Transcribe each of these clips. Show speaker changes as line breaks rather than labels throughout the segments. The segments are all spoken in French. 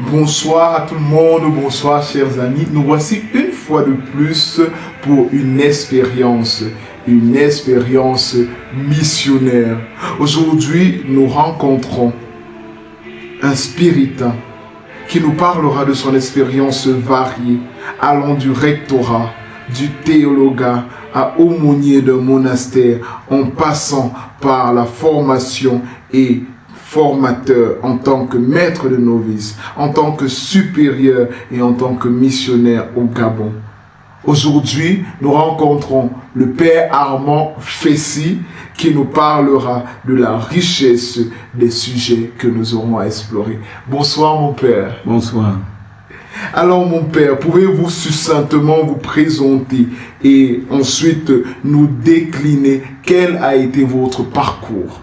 Bonsoir à tout le monde, bonsoir chers amis. Nous voici une fois de plus pour une expérience missionnaire. Aujourd'hui, nous rencontrons un spiritain qui nous parlera de son expérience variée, allant du rectorat, du théologat à aumônier d'un monastère, en passant par la formation et formateur en tant que maître de novices, en tant que supérieur et en tant que missionnaire au Gabon. Aujourd'hui, nous rencontrons le Père Armand Fessi qui nous parlera de la richesse des sujets que nous aurons à explorer. Bonsoir mon Père.
Bonsoir.
Alors mon Père, pouvez-vous succinctement vous présenter et ensuite nous décliner quel a été votre parcours?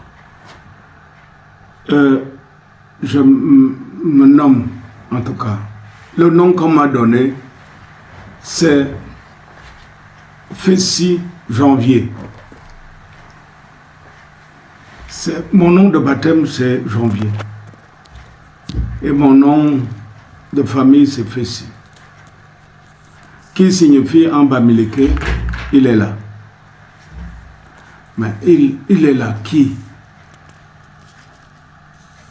Je me nomme, en tout cas, le nom qu'on m'a donné, c'est Fessi Janvier. Mon nom de baptême, c'est Janvier. Et mon nom de famille, c'est Fessi. Qui signifie en bamileke, il est là. Mais il est là qui?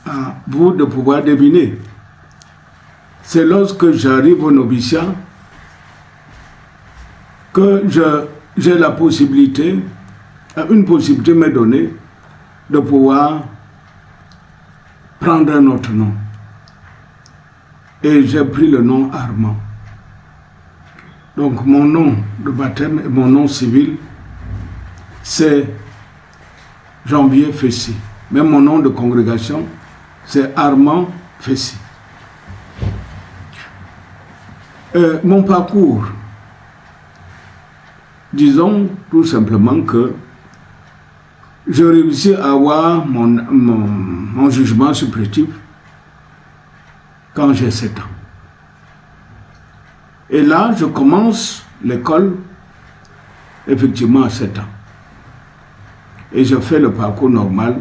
À vous de pouvoir deviner. C'est lorsque j'arrive au noviciat que j'ai la possibilité, une possibilité m'est donnée de pouvoir prendre un autre nom. Et j'ai pris le nom Armand. Donc mon nom de baptême et mon nom civil, c'est Janvier Fessi. Mais mon nom de congrégation, c'est Armand Fessi. Mon parcours, disons tout simplement que je réussis à avoir mon jugement supplétif quand j'ai 7 ans. Et là, je commence l'école effectivement à 7 ans. Et je fais le parcours normal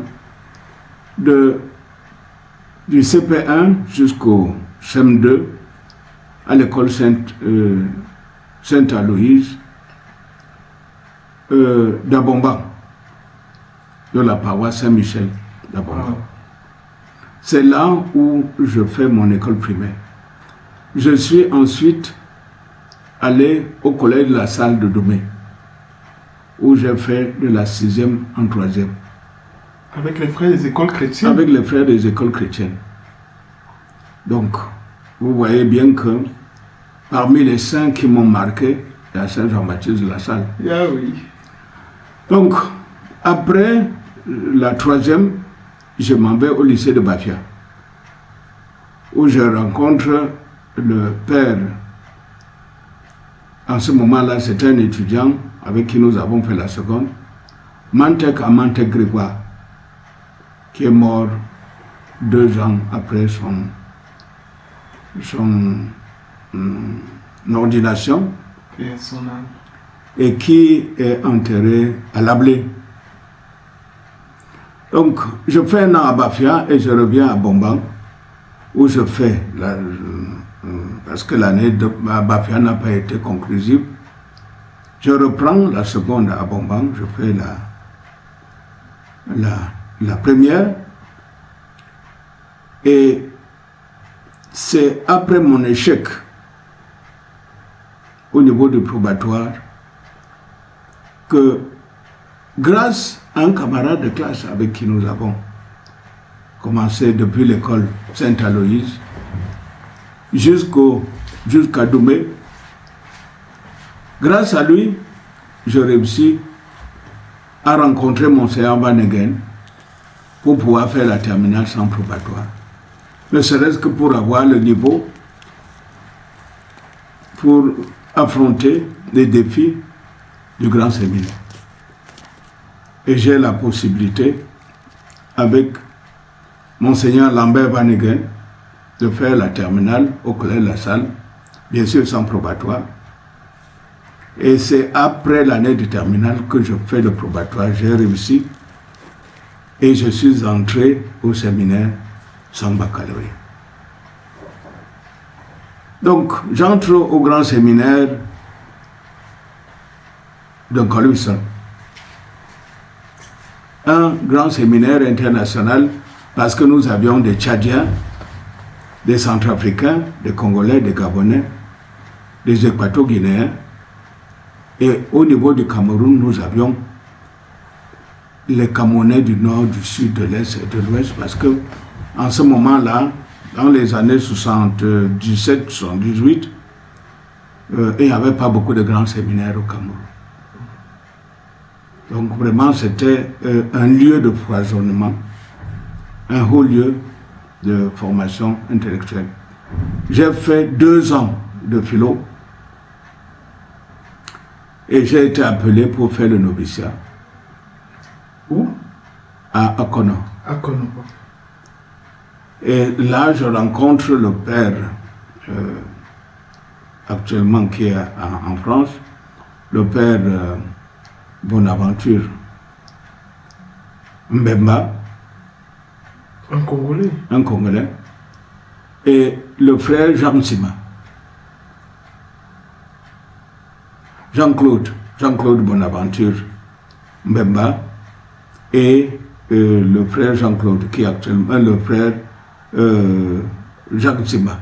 du CP1 jusqu'au CM2 à l'école Sainte-Aloïse d'Abomban, de la paroisse Saint-Michel d'Abomban. C'est là où je fais mon école primaire. Je suis ensuite allé au collège de la Salle de Domé, où j'ai fait de la 6e en 3e.
Avec les frères des écoles chrétiennes?
Avec les frères des écoles chrétiennes. Donc, vous voyez bien que parmi les saints qui m'ont marqué, il y a Saint Jean-Baptiste de la Salle.
Ah oui.
Donc, après la 3e, je m'en vais au lycée de Bafia, où je rencontre le père. En ce moment-là, c'était un étudiant avec qui nous avons fait la seconde, Mantek Amantek Grégoire, qui est mort 2 ans après son ordination, et qui est enterré à Lablé. Donc, je fais un an à Bafia et je reviens à Bomban, où je fais, parce que l'année à Bafia n'a pas été conclusive, je reprends la seconde à Bomban, je fais la première, et c'est après mon échec au niveau du probatoire que, grâce à un camarade de classe avec qui nous avons commencé depuis l'école Sainte-Aloïse jusqu'à Doumé, grâce à lui, je réussis à rencontrer Monseigneur Vanegen pour pouvoir faire la terminale sans probatoire. Ne serait-ce que pour avoir le niveau pour affronter les défis du grand séminaire. Et j'ai la possibilité, avec Monseigneur Lambert Vanegen, de faire la terminale au collège de la Salle, bien sûr sans probatoire. Et c'est après l'année de terminale que je fais le probatoire. J'ai réussi et je suis entré au séminaire sans baccalauréat. Donc, j'entre au grand séminaire de Columbus. Un grand séminaire international parce que nous avions des Tchadiens, des Centrafricains, des Congolais, des Gabonais, des Équato-Guinéens. Et au niveau du Cameroun, nous avions les Camerounais du Nord, du Sud, de l'Est et de l'Ouest parce que en ce moment-là, dans les années 77-78, il n'y avait pas beaucoup de grands séminaires au Cameroun. Donc vraiment, c'était un lieu de foisonnement, un haut lieu de formation intellectuelle. J'ai fait 2 ans de philo et j'ai été appelé pour faire le noviciat.
Où?
À Akono.
Akono.
Et là, je rencontre le père actuellement qui est en France, le père Bonaventure Mbemba.
Un Congolais.
Un Congolais. Et le frère Jean Sima. Jean-Claude Bonaventure Mbemba et le frère Jean-Claude qui est actuellement le frère Jacques Sima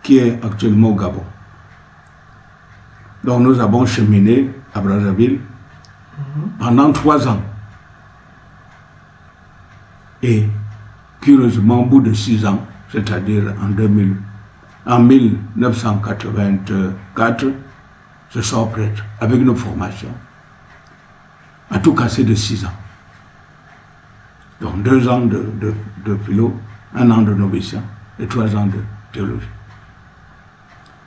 qui est actuellement au Gabon. Donc nous avons cheminé à Brazzaville pendant 3 ans. Et curieusement, au bout de 6 ans, c'est-à-dire en 1984, je sors prêtre avec une formation à tout casser de 6 ans. Donc 2 ans de philo, 1 an de noviciat et 3 ans de théologie.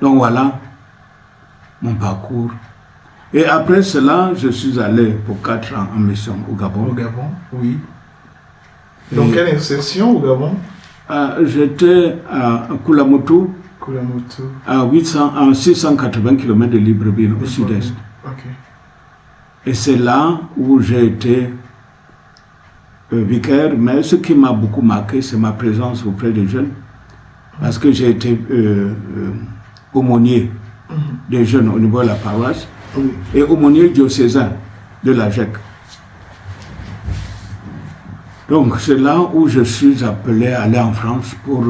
Donc voilà mon parcours. Et après cela, je suis allé pour 4 ans en mission au Gabon.
Au Gabon, oui. Dans quelle insertion au Gabon?
J'étais à Koulamoutou, à 680 km de Libreville, au sud-est.
Okay.
Et c'est là où j'ai été vicaire, mais ce qui m'a beaucoup marqué, c'est ma présence auprès des jeunes, parce que j'ai été aumônier des jeunes au niveau de la paroisse et aumônier diocésain de la GEC. Donc c'est là où je suis appelé à aller en France pour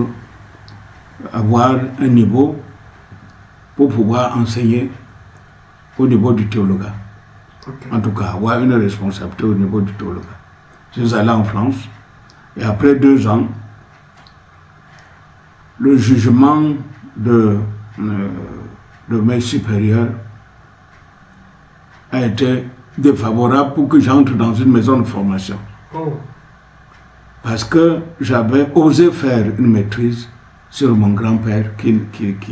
avoir un niveau, pour pouvoir enseigner au niveau du théologat. Okay. En tout cas, avoir une responsabilité au niveau du théologat. Je suis allé en France et après 2 ans, le jugement de mes supérieurs a été défavorable pour que j'entre dans une maison de formation.
Oh.
Parce que j'avais osé faire une maîtrise sur mon grand-père qui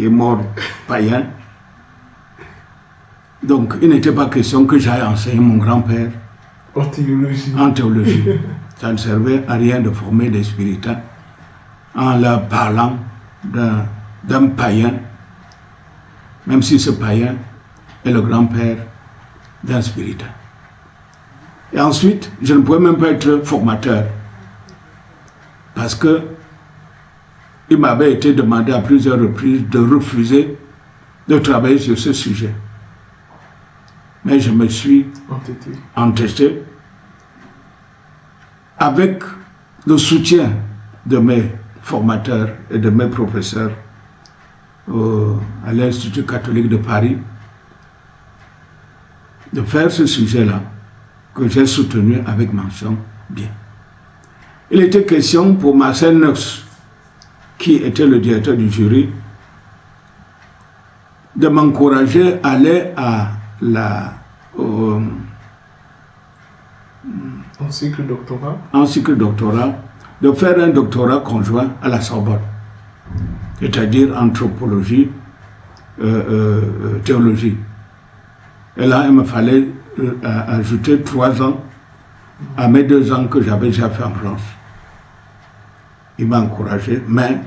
est mort païen. Donc il n'était pas question que j'aille enseigner mon grand-père
en théologie.
En théologie. Ça ne servait à rien de former des spiritains en leur parlant d'un païen, même si ce païen est le grand-père d'un spiritain. Et ensuite, je ne pouvais même pas être formateur. Parce que il m'avait été demandé à plusieurs reprises de refuser de travailler sur ce sujet. Mais je me suis entêté avec le soutien de mes formateurs et de mes professeurs à l'Institut catholique de Paris de faire ce sujet-là que j'ai soutenu avec mention bien. Il était question pour Marcel Knox, qui était le directeur du jury, de m'encourager à aller à
en cycle doctorat.
En cycle doctorat, de faire un doctorat conjoint à la Sorbonne, c'est-à-dire anthropologie, théologie. Et là, il me fallait ajouter 3 ans à mes 2 ans que j'avais déjà fait en France. Il m'a encouragé, mais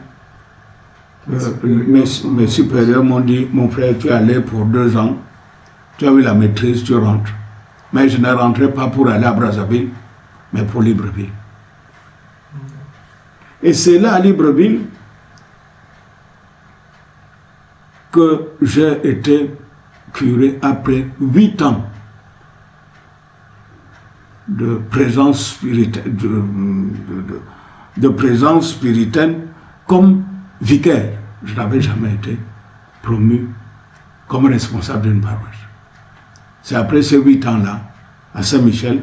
mes supérieurs m'ont dit, mon frère, tu es allé pour 2 ans, tu as eu la maîtrise, tu rentres. Mais je ne rentrais pas pour aller à Brazzaville, mais pour Libreville. Et c'est là, à Libreville, que j'ai été curé après 8 ans de présence spirituelle, de présence spirituelle comme vicaire. Je n'avais jamais été promu comme responsable d'une paroisse. C'est après ces 8 ans-là, à Saint-Michel,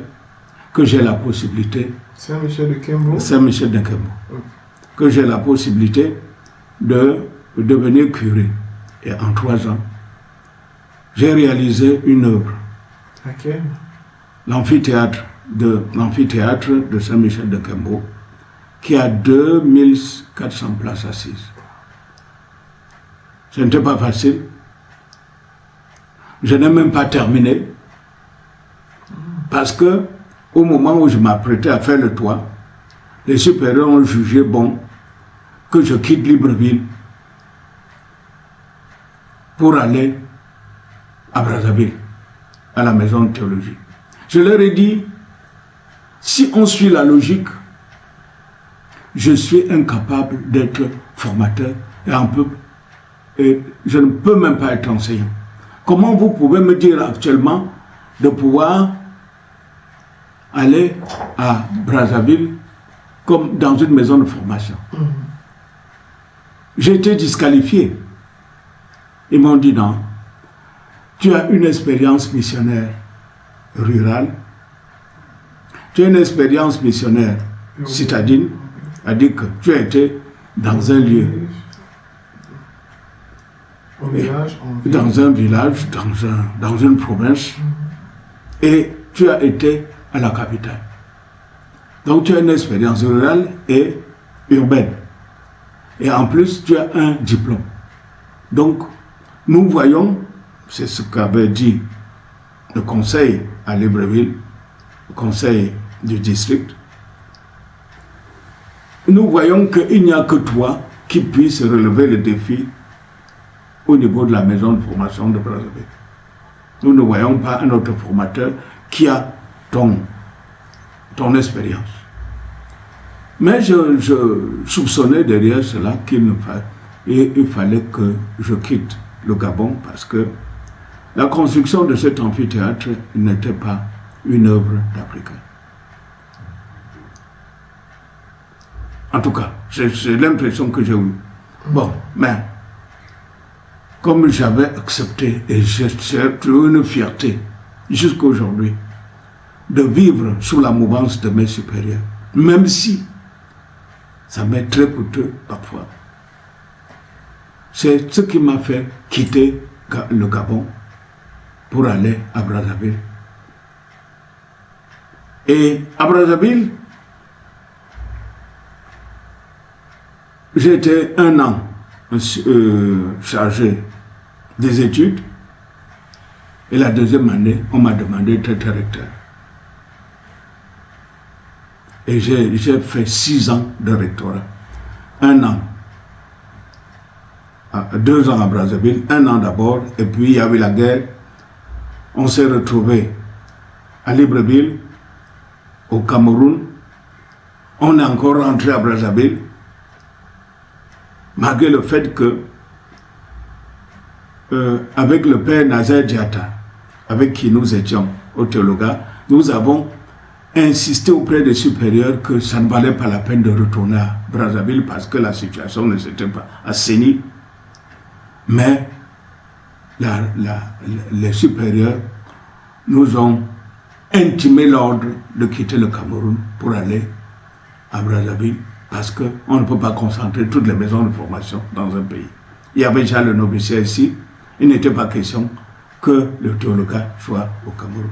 que j'ai la possibilité,
Saint-Michel de Kembo,
Saint-Michel de Kembo, que j'ai la possibilité de devenir curé. Et en 3 ans, j'ai réalisé une œuvre.
Laquelle?
L'amphithéâtre de Saint-Michel de Kembo, qui a 2400 places assises. Ce n'était pas facile. Je n'ai même pas terminé. Parce que, au moment où je m'apprêtais à faire le toit, les supérieurs ont jugé bon que je quitte Libreville pour aller à Brazzaville, à la maison de théologie. Je leur ai dit, si on suit la logique, je suis incapable d'être formateur et je ne peux même pas être enseignant. Comment vous pouvez me dire actuellement de pouvoir aller à Brazzaville comme dans une maison de formation? J'ai été disqualifié. Ils m'ont dit non, tu as une expérience missionnaire rurale, tu as une expérience missionnaire citadine, c'est-à-dire que tu as été dans un lieu, dans un village, dans une province, et tu as été à la capitale. Donc tu as une expérience rurale et urbaine. Et en plus, tu as un diplôme. Donc, nous voyons, c'est ce qu'avait dit le conseil à Libreville, le conseil du district, nous voyons qu'il n'y a que toi qui puisse relever le défi au niveau de la maison de formation de Brazzaville. Nous ne voyons pas un autre formateur qui a ton expérience. Mais je soupçonnais derrière cela qu'il fallait que je quitte le Gabon parce que la construction de cet amphithéâtre n'était pas une œuvre d'Africain. En tout cas, c'est l'impression que j'ai eue. Bon, mais comme j'avais accepté et j'ai une fierté jusqu'à aujourd'hui de vivre sous la mouvance de mes supérieurs, même si ça m'est très coûteux parfois. C'est ce qui m'a fait quitter le Gabon pour aller à Brazzaville. Et à Brazzaville, j'ai été 1 an chargé des études. Et la 2e année, on m'a demandé d'être recteur. Et j'ai fait 6 ans de rectorat. 1 an. 2 ans à Brazzaville, 1 an d'abord, et puis il y avait la guerre. On s'est retrouvés à Libreville, au Cameroun. On est encore rentré à Brazzaville, malgré le fait que, avec le père Nazaire Diatta, avec qui nous étions au Théologat, nous avons insisté auprès des supérieurs que ça ne valait pas la peine de retourner à Brazzaville parce que la situation ne s'était pas assainie. Mais les supérieurs nous ont intimé l'ordre de quitter le Cameroun pour aller à Brazzaville parce qu'on ne peut pas concentrer toutes les maisons de formation dans un pays. Il y avait déjà le noviciat ici, il n'était pas question que le théologat soit au Cameroun.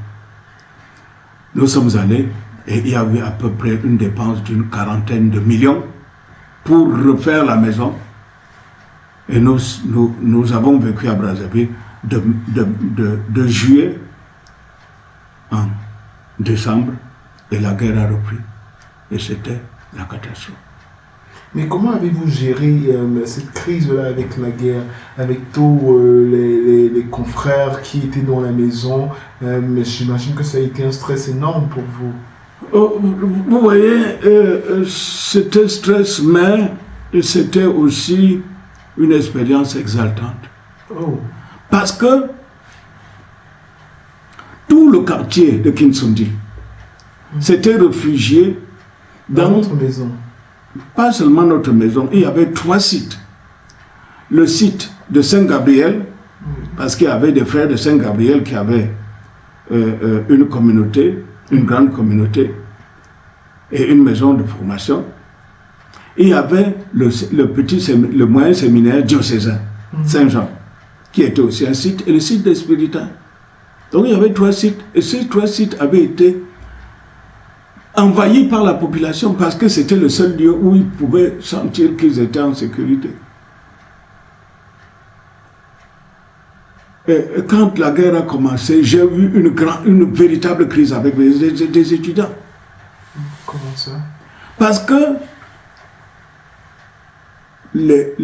Nous sommes allés et il y avait à peu près une dépense d'une 40aine de millions pour refaire la maison. Et nous avons vécu à Brazzaville de juillet en décembre et la guerre a repris. Et c'était la catastrophe.
Mais comment avez-vous géré cette crise-là avec la guerre, avec tous les confrères qui étaient dans la maison? Mais j'imagine que ça a été un stress énorme pour vous.
Vous voyez, c'était stress, mais c'était aussi une expérience exaltante.
Oh.
Parce que tout le quartier de Kinsundi s'était réfugié dans
notre maison.
Pas seulement notre maison, il y avait 3 sites. Le site de Saint-Gabriel, parce qu'il y avait des frères de Saint-Gabriel qui avaient une communauté, une grande communauté et une maison de formation. Il y avait le moyen séminaire diocésain, Saint-Jean, qui était aussi un site, et le site des Spiritains. Donc il y avait 3 sites, et ces 3 sites avaient été envahis par la population parce que c'était le seul lieu où ils pouvaient sentir qu'ils étaient en sécurité. Et quand la guerre a commencé, j'ai eu une véritable crise avec des étudiants.
Comment ça?
Parce que les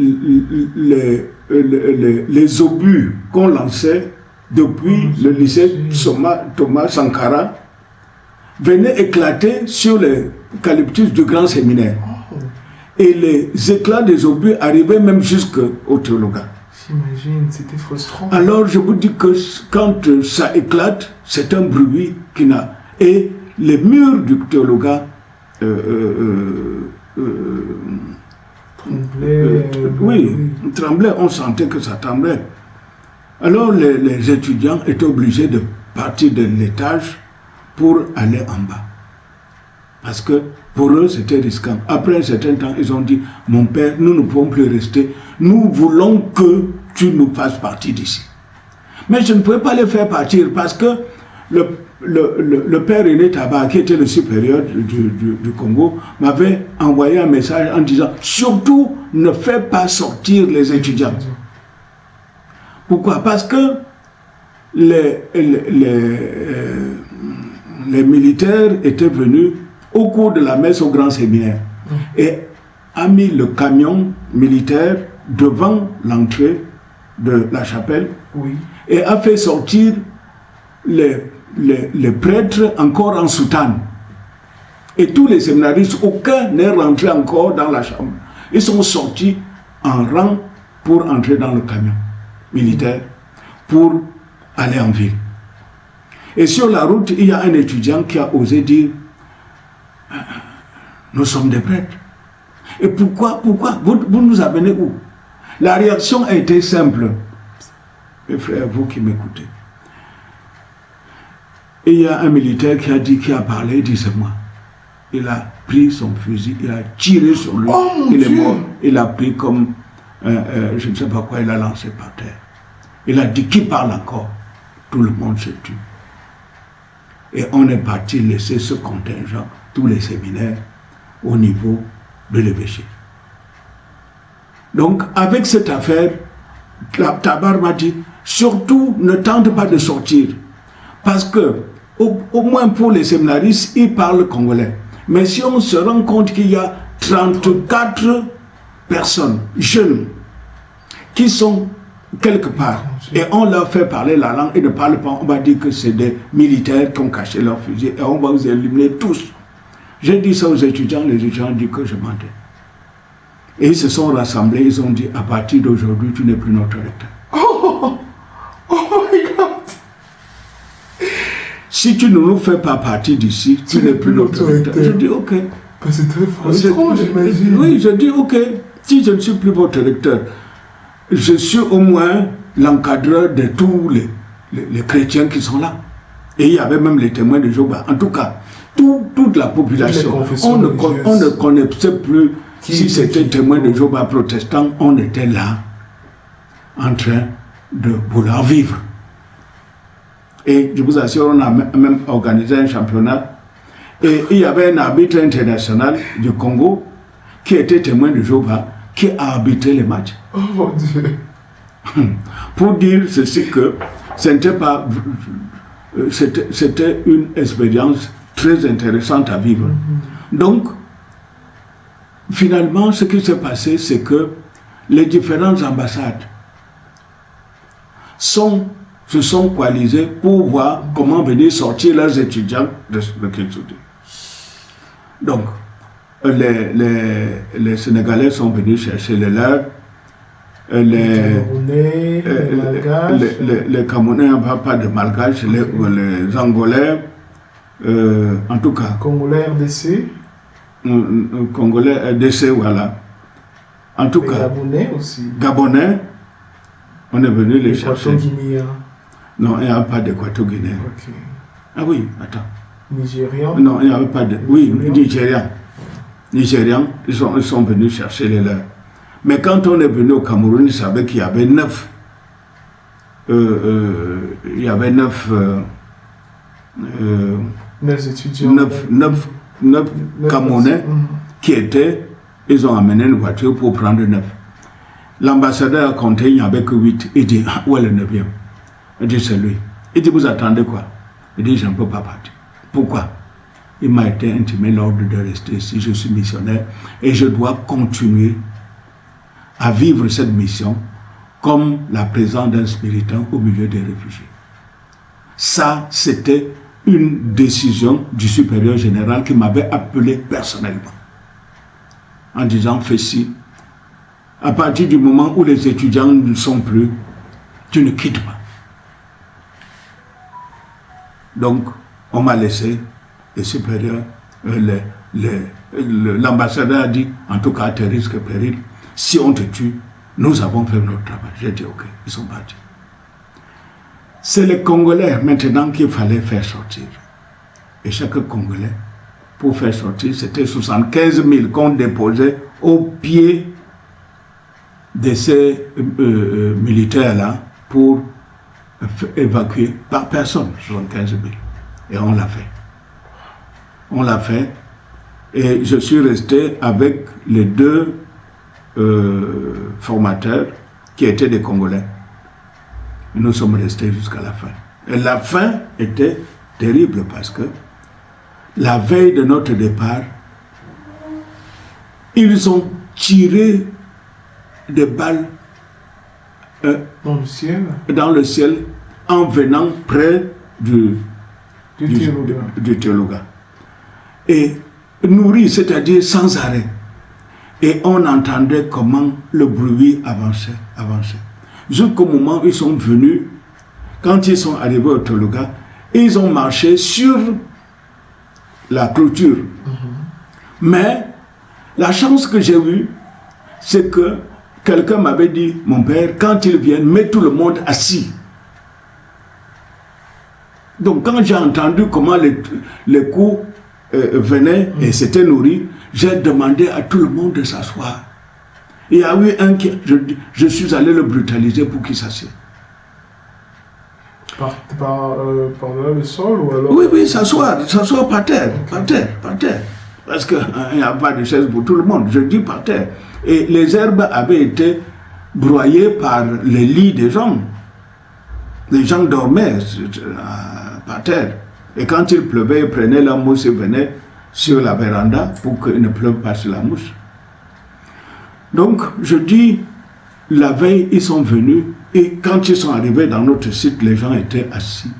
obus qu'on lançait depuis le lycée Thomas Sankara venaient éclater sur les eucalyptus du grand séminaire. Et les éclats des obus arrivaient même jusqu'au théologat.
J'imagine, c'était frustrant.
Alors je vous dis que quand ça éclate, c'est un bruit qui n'a... Et les murs du théologat tremblaient, on sentait que ça tremblait. Alors les étudiants étaient obligés de partir de l'étage pour aller en bas. Parce que pour eux, c'était risquant. Après un certain temps, ils ont dit, mon père, nous ne pouvons plus rester. Nous voulons que tu nous fasses partie d'ici. Mais je ne pouvais pas les faire partir parce que le père René Taba, qui était le supérieur du Congo, m'avait envoyé un message en disant, surtout, ne fais pas sortir les étudiants. Pourquoi? Parce que les militaires étaient venus au cours de la messe au grand séminaire et a mis le camion militaire devant l'entrée de la chapelle et a fait sortir les prêtres encore en soutane. Et tous les séminaristes, aucun n'est rentré encore dans la chambre. Ils sont sortis en rang pour entrer dans le camion militaire pour aller en ville. Et sur la route, il y a un étudiant qui a osé dire, nous sommes des prêtres. Et pourquoi vous nous amenez où? La réaction a été simple. Mes frères, vous qui m'écoutez. Et il y a un militaire qui a parlé, il dit, c'est moi. Il a pris son fusil, il a tiré sur lui, il est mort. Il a pris comme, je ne sais pas quoi, il a lancé par terre. Il a dit, qui parle encore? Tout le monde se tue. Et on est parti laisser ce contingent, tous les séminaires, au niveau de l'évêché. Donc, avec cette affaire, Tabar m'a dit, surtout ne tente pas de sortir. Parce que, au moins pour les séminaristes, ils parlent congolais. Mais si on se rend compte qu'il y a 34 personnes, jeunes, qui sont quelque part, et on leur fait parler la langue, ils ne parlent pas, on va dire que c'est des militaires qui ont caché leurs fusils, et on va vous éliminer tous. J'ai dit ça aux étudiants, les étudiants ont dit que je mentais. Et ils se sont rassemblés, ils ont dit, à partir d'aujourd'hui, tu n'es plus notre recteur.
Oh my God!
Si tu ne nous fais pas partie d'ici, tu n'es plus notre recteur. Je dis, ok.
C'est très frustrant, j'imagine.
Oui, je dis, ok, si je ne suis plus votre recteur, je suis au moins l'encadreur de tous les chrétiens qui sont là. Et il y avait même les témoins de Jéhovah. En tout cas, toute la population, on ne connaissait plus si c'était témoin de Jéhovah protestant, on était là en train de vouloir vivre. Et je vous assure, on a même organisé un championnat. Et il y avait un arbitre international du Congo qui était témoin de Jéhovah, qui a arbitré les matchs.
Oh mon Dieu!
Pour dire ceci que c'était une expérience très intéressante à vivre. Donc, finalement, ce qui s'est passé, c'est que les différentes ambassades se sont coalisées pour voir comment venir sortir leurs étudiants de Kinshasa. Donc, les Sénégalais sont venus chercher les leurs les Camerounais n'ont pas de malgaches, les Angolais, en tout cas.
Congolais RDC.
Congolais RDC, voilà. En tout cas.
Gabonais aussi.
Gabonais, on est venu les chercher.
Guinéen.
Non, il n'y a pas d'Équateur-Guinéen.
Okay.
Ah oui, attends.
Nigérian.
Non, il n'y avait pas de. Oui, Nigérian. Nigérians, ils sont venus chercher les leurs. Mais quand on est venu au Cameroun, ils savaient qu'il y avait 9. Il y avait 9
étudiants.
9 Camerounais qui étaient. Ils ont amené une voiture pour prendre 9. L'ambassadeur a compté, il n'y avait que 8. Il dit, où est le 9e? Il dit, c'est lui. Il dit, vous attendez quoi? Il dit, je ne peux pas partir. Pourquoi? Il m'a été intimé l'ordre de rester ici. Je suis missionnaire et je dois continuer à vivre cette mission comme la présence d'un spiritain au milieu des réfugiés. Ça, c'était une décision du supérieur général qui m'avait appelé personnellement en disant, fais ci. À partir du moment où les étudiants ne sont plus, tu ne quittes pas. Donc, on m'a laissé, le supérieur, l'ambassadeur a dit, en tout cas, à tes risques et périls, si on te tue, nous avons fait notre travail. J'ai dit, ok, ils sont partis. C'est les Congolais maintenant qu'il fallait faire sortir. Et chaque Congolais, pour faire sortir, c'était 75 000 qu'on déposait au pied de ces militaires-là pour évacuer par personne, 75 000. Et on l'a fait. On l'a fait. Et je suis resté avec les 2 formateurs qui étaient des Congolais. Nous sommes restés jusqu'à la fin. Et la fin était terrible parce que la veille de notre départ, ils ont tiré des balles dans le ciel en venant près du Théologa. Et nourri, c'est-à-dire sans arrêt. Et on entendait comment le bruit avançait. Jusqu'au moment où ils sont venus, quand ils sont arrivés au Théologa, ils ont marché sur la clôture. Mais la chance que j'ai eue, c'est que quelqu'un m'avait dit, mon père, quand ils viennent, mets tout le monde assis. Donc quand j'ai entendu comment les coups venaient et s'étaient nourris, j'ai demandé à tout le monde de s'asseoir. Il y a eu un qui, je suis allé le brutaliser pour qu'il s'assied.
Par le sol ou alors?
Oui, s'asseoir par terre, par terre. Parce qu'il n'y a pas de chaise pour tout le monde, je dis par terre. Et les herbes avaient été broyées par les lits des gens. Les gens dormaient par terre. Et quand il pleuvait, ils prenaient la mousse et venaient sur la véranda pour qu'il ne pleuve pas sur la mousse. Donc, je dis, la veille, ils sont venus et quand ils sont arrivés dans notre site, les gens étaient assis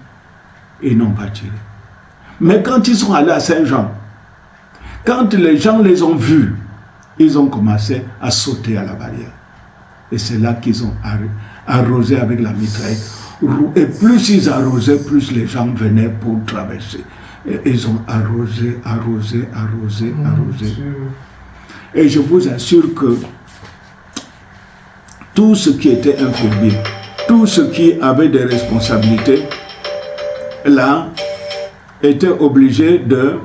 et n'ont pas tiré. Mais quand ils sont allés à Saint-Jean, quand les gens les ont vus, ils ont commencé à sauter à la barrière. Et c'est là qu'ils ont arrosé avec la mitraille. Et plus ils arrosaient, plus les gens venaient pour traverser. Et ils ont arrosé. Et je vous assure que tout ce qui était infirmier, tout ce qui avait des responsabilités, là, était obligé de...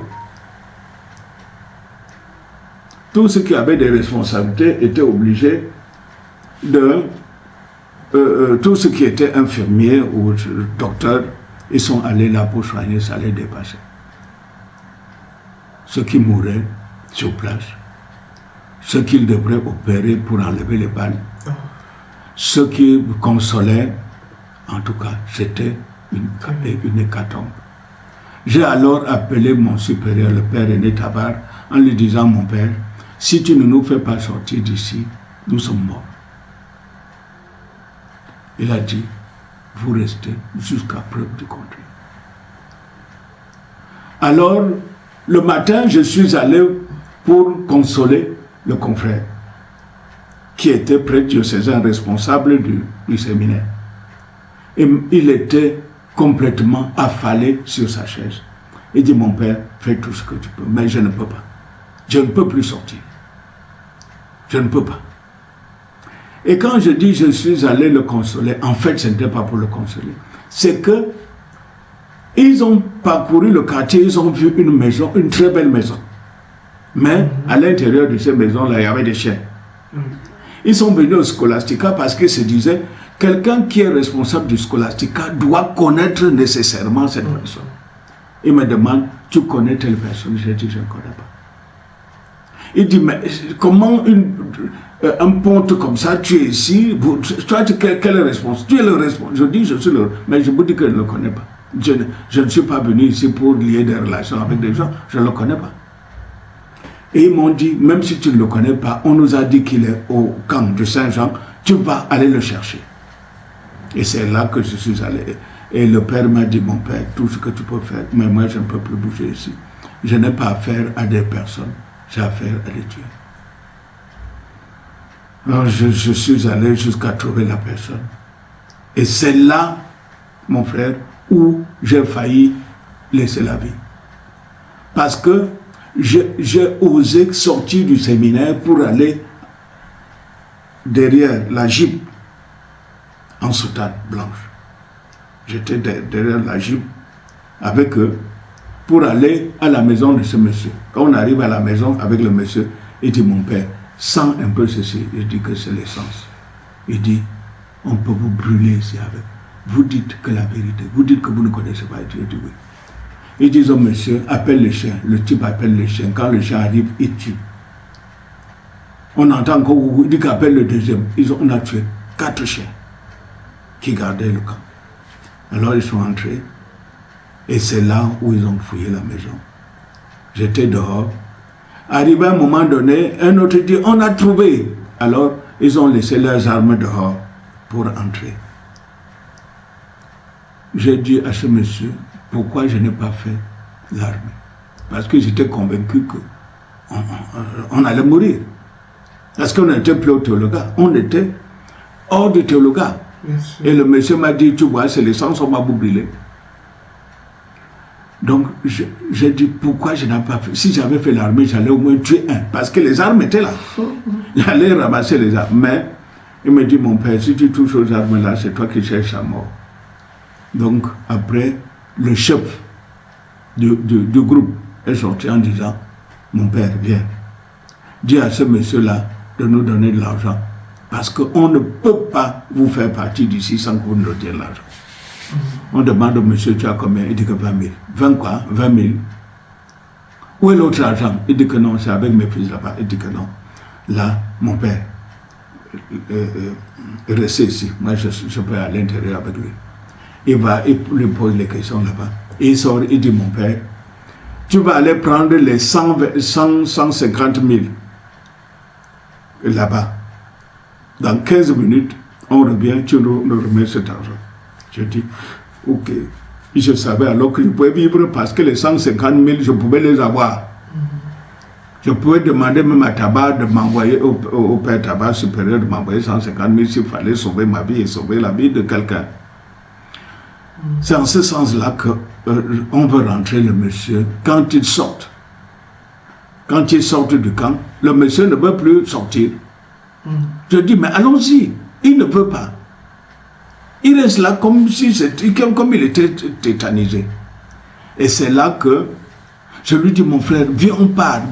Tout ce qui avait des responsabilités était obligé de... tout ce qui était infirmier ou docteur, ils sont allés là pour soigner, ça les dépassait. Ceux qui mouraient sur place, ceux qu'ils devraient opérer pour enlever les balles, ceux qui consolaient, en tout cas, c'était une hécatombe. J'ai alors appelé mon supérieur, le père René Tabar, en lui disant, mon père, si tu ne nous fais pas sortir d'ici, nous sommes morts. Il a dit, vous restez jusqu'à preuve du contraire. Alors, le matin, je suis allé pour consoler le confrère qui était prêtre diocésain responsable du séminaire. Et il était complètement affalé sur sa chaise. Il dit, mon père, fais tout ce que tu peux, mais je ne peux pas. Je ne peux plus sortir. Je ne peux pas. Et quand je dis je suis allé le consoler, en fait, ce n'était pas pour le consoler. C'est que ils ont parcouru le quartier, ils ont vu une maison, une très belle maison. Mais à l'intérieur de cette maison-là, il y avait des chiens. Ils sont venus au Scholastica parce qu'ils se disaient, quelqu'un qui est responsable du Scholastica doit connaître nécessairement cette personne. Il me demande, tu connais telle personne? J'ai dit, je ne connais pas. Il dit, mais comment un ponte comme ça, tu es ici, toi, quelle réponse? Tu es le responsable. Je dis, je suis le, mais je vous dis que je ne le connais pas. Je ne suis pas venu ici pour lier des relations avec des gens, je ne le connais pas. Et ils m'ont dit, même si tu ne le connais pas, on nous a dit qu'il est au camp de Saint-Jean, tu vas aller le chercher. Et c'est là que je suis allé. Et le père m'a dit, mon père, tout ce que tu peux faire, mais moi je ne peux plus bouger ici. Je n'ai pas affaire à des personnes, j'ai affaire à des dieux. Alors je suis allé jusqu'à trouver la personne. Et c'est là, mon frère, où j'ai failli laisser la vie. Parce que j'ai osé sortir du séminaire pour aller derrière la Jeep en soutane blanche. J'étais derrière la Jeep avec eux pour aller à la maison de ce monsieur. Quand on arrive à la maison avec le monsieur, il dit, mon père, sens un peu ceci. Je dis que c'est l'essence. Il dit, on peut vous brûler ici avec. Vous dites que la vérité, vous dites que vous ne connaissez pas Dieu. Je dis oui. Ils disent au monsieur, appelle le chien. Le type appelle le chien. Quand le chien arrive, il tue. On entend encore, il dit qu'appelle le deuxième. On a tué 4 chiens qui gardaient le camp. Alors ils sont entrés. Et c'est là où ils ont fouillé la maison. J'étais dehors. Arrivé à un moment donné, un autre dit, on a trouvé. Alors ils ont laissé leurs armes dehors pour entrer. J'ai dit à ce monsieur, pourquoi je n'ai pas fait l'armée? Parce que j'étais convaincu qu'on allait mourir. Parce qu'on n'était plus au théologat, on était hors du théologat. Et le monsieur m'a dit, tu vois, c'est l'essence, on m'a brûlé. Donc j'ai dit, pourquoi je n'ai pas fait? Si j'avais fait l'armée, j'allais au moins tuer un. Parce que les armes étaient là. J'allais ramasser les armes. Mais il me dit, mon père, si tu touches aux armes là, c'est toi qui cherches à mort. Donc, après, le chef du groupe est sorti en disant, mon père, viens, dis à ce monsieur-là de nous donner de l'argent. Parce qu'on ne peut pas vous faire partie d'ici sans que vous nous donniez de l'argent. On demande au monsieur, tu as combien? Il dit que 20 000. 20 quoi? 20 000. Où est l'autre argent? Il dit que non, c'est avec mes fils là-bas. Il dit que non. Là, mon père, restez ici. Moi, je peux aller à l'intérieur avec lui. Il lui pose les questions là-bas. Il sort, il dit, mon père, tu vas aller prendre les 150 000 là-bas. Dans 15 minutes, on revient, tu nous remets cet argent. Je dis, ok. Je savais alors que je pouvais vivre parce que les 150 000, je pouvais les avoir. Je pouvais demander même à Tabac de m'envoyer, au père Tabac supérieur, de m'envoyer 150 000 s'il fallait sauver ma vie et sauver la vie de quelqu'un. C'est en ce sens-là qu'on veut rentrer le monsieur. Quand il sort du camp, le monsieur ne veut plus sortir. Je dis, mais allons-y. Il ne veut pas. Il reste là comme il était tétanisé. Et c'est là que je lui dis, mon frère, viens on part.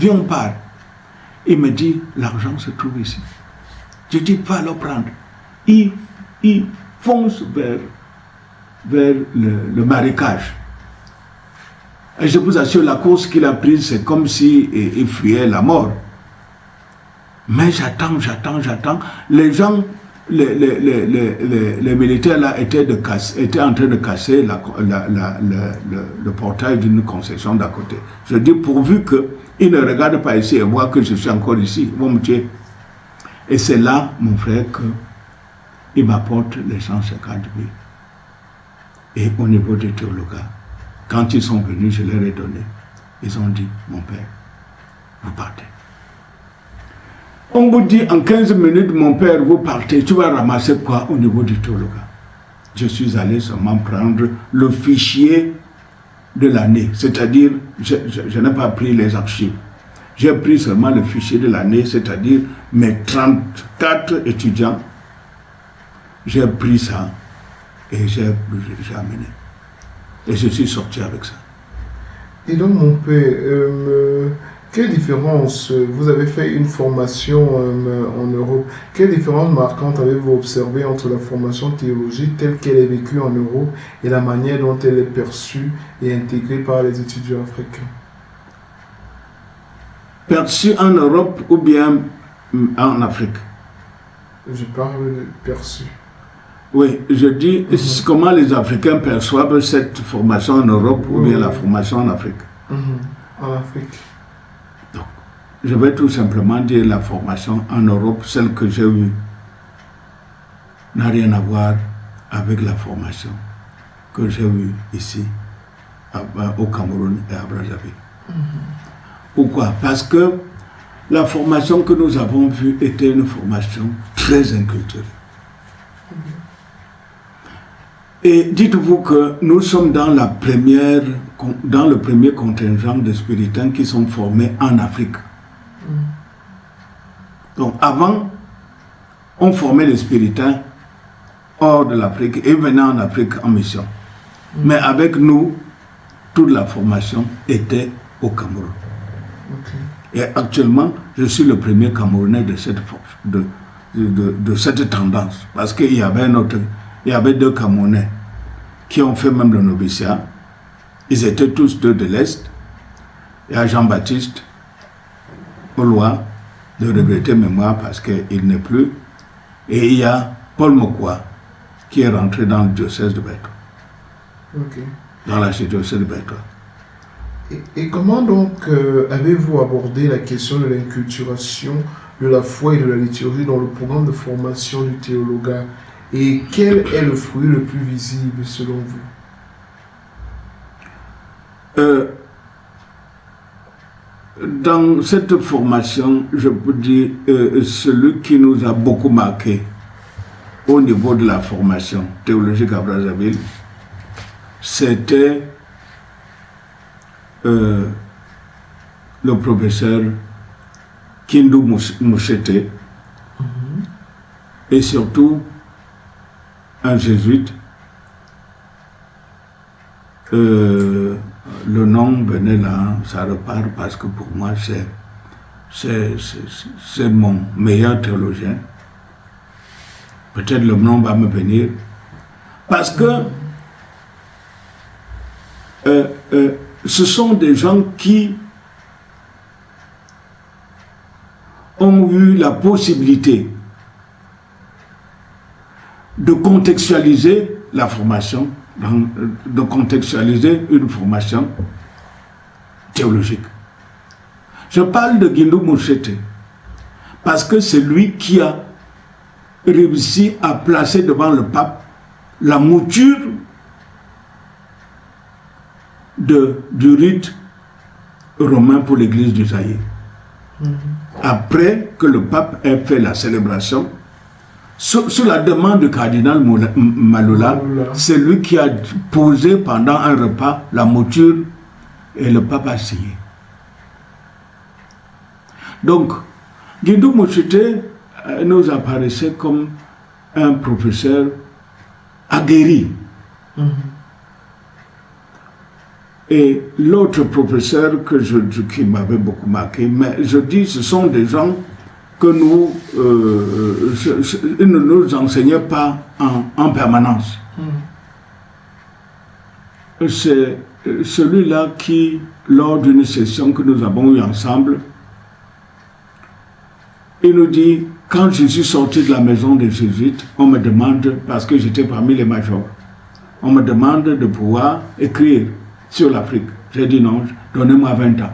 Il me dit, l'argent se trouve ici. Je dis, va le prendre. Il fonce vers le marécage. Et je vous assure, la course qu'il a prise, c'est comme s'il fuyait la mort. Mais j'attends. Les gens, les militaires là étaient en train de casser le portail d'une concession d'à côté. Je dis, pourvu qu'ils ne regardent pas ici et voient que je suis encore ici, ils vont me tuer. Et c'est là, mon frère, qu'il m'apporte les 150 000. Et au niveau des théologues, quand ils sont venus, je leur ai donné. Ils ont dit, mon père, vous partez. On vous dit en 15 minutes, mon père, vous partez, tu vas ramasser quoi au niveau du théologat? Je suis allé seulement prendre le fichier de l'année, c'est-à-dire, je n'ai pas pris les archives. J'ai pris seulement le fichier de l'année, c'est-à-dire mes 34 étudiants. J'ai pris ça et j'ai amené. Et je suis sorti avec ça.
Et donc, mon père, quelle différence, vous avez fait une formation en Europe, quelle différence marquante avez-vous observé entre la formation théologique telle qu'elle est vécue en Europe et la manière dont elle est perçue et intégrée par les étudiants africains?
Perçue en Europe ou bien en Afrique?
Je parle de perçue.
Oui, je dis comment les Africains perçoivent cette formation en Europe ou bien la formation en Afrique.
En Afrique.
Donc, je vais tout simplement dire la formation en Europe, celle que j'ai eue, n'a rien à voir avec la formation que j'ai eue ici, au Cameroun et à Brazzaville. Pourquoi? Parce que la formation que nous avons vue était une formation très inculturelle. Et dites-vous que nous sommes dans le premier contingent de spiritains qui sont formés en Afrique. Donc avant, on formait les spiritains hors de l'Afrique et venaient en Afrique en mission. Mais avec nous, toute la formation était au Cameroun. Et actuellement, je suis le premier Camerounais de cette cette tendance. Parce qu'il y avait deux Camerounais qui ont fait même le noviciat. Ils étaient tous deux de l'Est. Il y a Jean-Baptiste Oloa, de regretter mémoire parce qu'il n'est plus. Et il y a Paul Mokwa, qui est rentré dans le diocèse de Bertois. Dans l'archidiocèse de Bertois.
Et comment donc avez-vous abordé la question de l'inculturation de la foi et de la liturgie dans le programme de formation du théologat? Et quel est le fruit le plus visible selon vous?
Dans cette formation, je peux dire, celui qui nous a beaucoup marqué au niveau de la formation théologique à Brazzaville, c'était le professeur Kindou Mouchete et surtout un jésuite. Le nom venait là, ça repart parce que pour moi c'est mon meilleur théologien. Peut-être le nom va me venir. Parce que ce sont des gens qui ont eu la possibilité de contextualiser la formation, de contextualiser une formation théologique. Je parle de Kindou Mouchete parce que c'est lui qui a réussi à placer devant le pape la mouture du rite romain pour l'église du Zaïre. Après que le pape ait fait la célébration, sous la demande du cardinal Malola, c'est lui qui a posé pendant un repas la mouture et le pape a signé. Donc, Kindou Mouchete nous apparaissait comme un professeur aguerri. Et l'autre professeur qui m'avait beaucoup marqué, mais je dis, ce sont des gens que ils ne nous enseignaient pas en permanence. C'est celui-là qui, lors d'une session que nous avons eue ensemble, il nous dit, quand je suis sorti de la maison des jésuites, on me demande, parce que j'étais parmi les majors, on me demande de pouvoir écrire sur l'Afrique. J'ai dit non, donnez-moi 20 ans.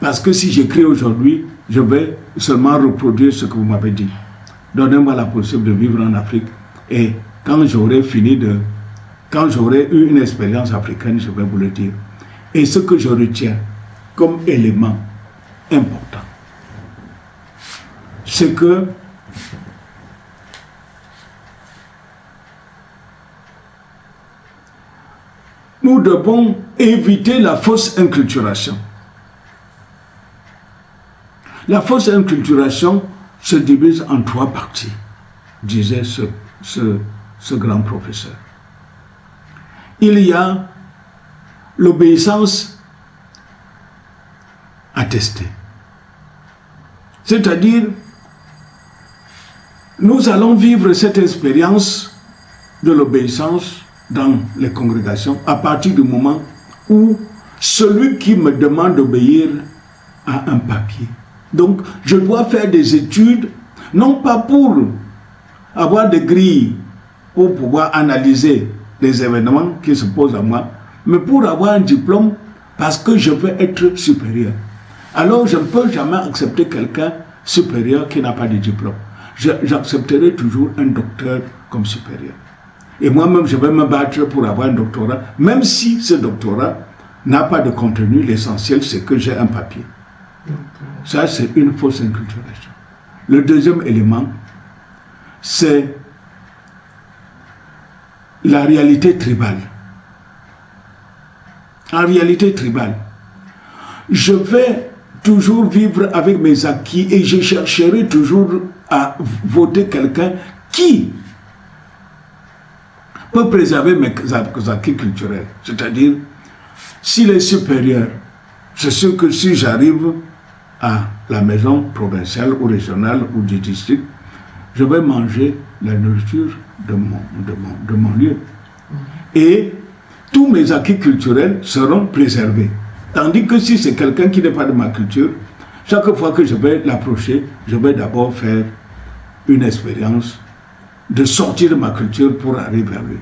Parce que si j'écris aujourd'hui, je vais seulement reproduire ce que vous m'avez dit. Donnez-moi la possibilité de vivre en Afrique. Et quand j'aurai eu une expérience africaine, je vais vous le dire. Et ce que je retiens comme élément important, c'est que nous devons éviter la fausse inculturation. La fausse inculturation se divise en 3 parties, disait ce grand professeur. Il y a l'obéissance attestée. C'est-à-dire, nous allons vivre cette expérience de l'obéissance dans les congrégations à partir du moment où celui qui me demande d'obéir a un papier. Donc, je dois faire des études, non pas pour avoir des grilles, pour pouvoir analyser les événements qui se posent à moi, mais pour avoir un diplôme parce que je veux être supérieur. Alors, je ne peux jamais accepter quelqu'un supérieur qui n'a pas de diplôme. J'accepterai toujours un docteur comme supérieur. Et moi-même, je vais me battre pour avoir un doctorat, même si ce doctorat n'a pas de contenu. L'essentiel, c'est que j'ai un papier. Ça, c'est une fausse inculturation. Le deuxième élément, c'est la réalité tribale. En réalité tribale, je vais toujours vivre avec mes acquis et je chercherai toujours à voter quelqu'un qui peut préserver mes acquis culturels. C'est-à-dire, s'il est supérieur, c'est sûr que si j'arrive à la maison provinciale ou régionale ou du district, je vais manger la nourriture de mon lieu. Et tous mes acquis culturels seront préservés. Tandis que si c'est quelqu'un qui n'est pas de ma culture, chaque fois que je vais l'approcher, je vais d'abord faire une expérience de sortir de ma culture pour arriver à lui.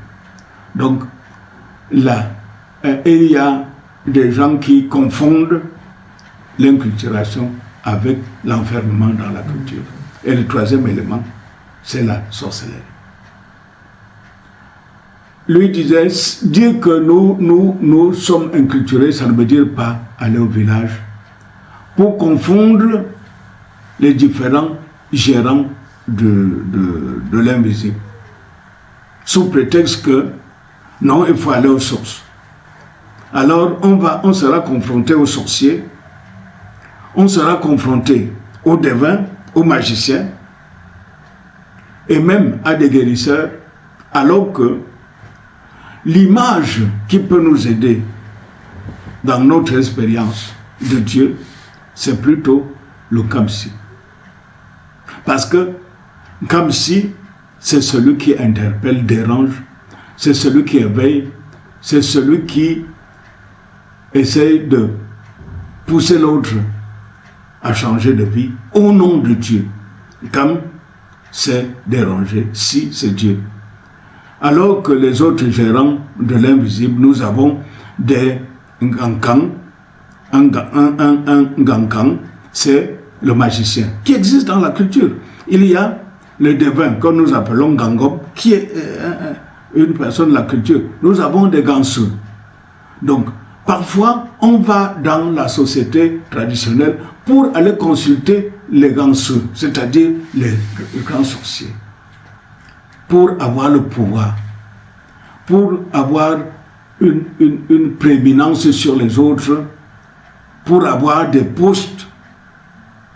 Donc, là, il y a des gens qui confondent l'inculturation avec l'enfermement dans la culture. Et le troisième élément, c'est la sorcellerie. Lui disait, dire que nous sommes inculturés, ça ne veut dire pas aller au village pour confondre les différents gérants de l'invisible. Sous prétexte que, non, il faut aller aux sources. Alors, on sera confronté aux sorciers, on sera confronté aux devins, aux magiciens, et même à des guérisseurs, alors que l'image qui peut nous aider dans notre expérience de Dieu, c'est plutôt le Kamsi. Parce que Kamsi, c'est celui qui interpelle, dérange, c'est celui qui éveille, c'est celui qui essaye de pousser l'autre à changer de vie au nom de Dieu. Kam, c'est déranger, si c'est Dieu. Alors que les autres gérants de l'invisible, nous avons des Ngankang. Un Ngankang, c'est le magicien, qui existe dans la culture. Il y a le devin, que nous appelons Ngangom, qui est une personne de la culture. Nous avons des Gansu. Donc, parfois, on va dans la société traditionnelle pour aller consulter les Gansu, c'est-à-dire les grands sorciers, pour avoir le pouvoir, pour avoir une prééminence sur les autres, pour avoir des postes.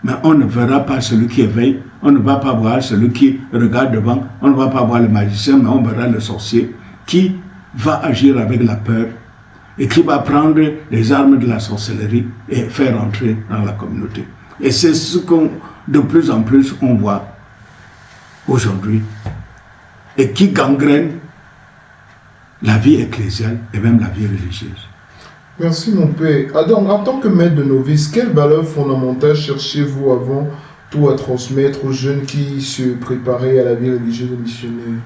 Mais on ne verra pas celui qui éveille, on ne va pas voir celui qui regarde devant, on ne va pas voir le magicien, mais on verra le sorcier qui va agir avec la peur et qui va prendre les armes de la sorcellerie et faire entrer dans la communauté. Et c'est ce qu'on, de plus en plus, on voit aujourd'hui et qui gangrène la vie ecclésiale et même la vie religieuse.
Merci mon Père. Adam, en tant que maître de novice, quelles valeurs fondamentales cherchez-vous avant tout à transmettre aux jeunes qui se préparaient à la vie religieuse et missionnaire?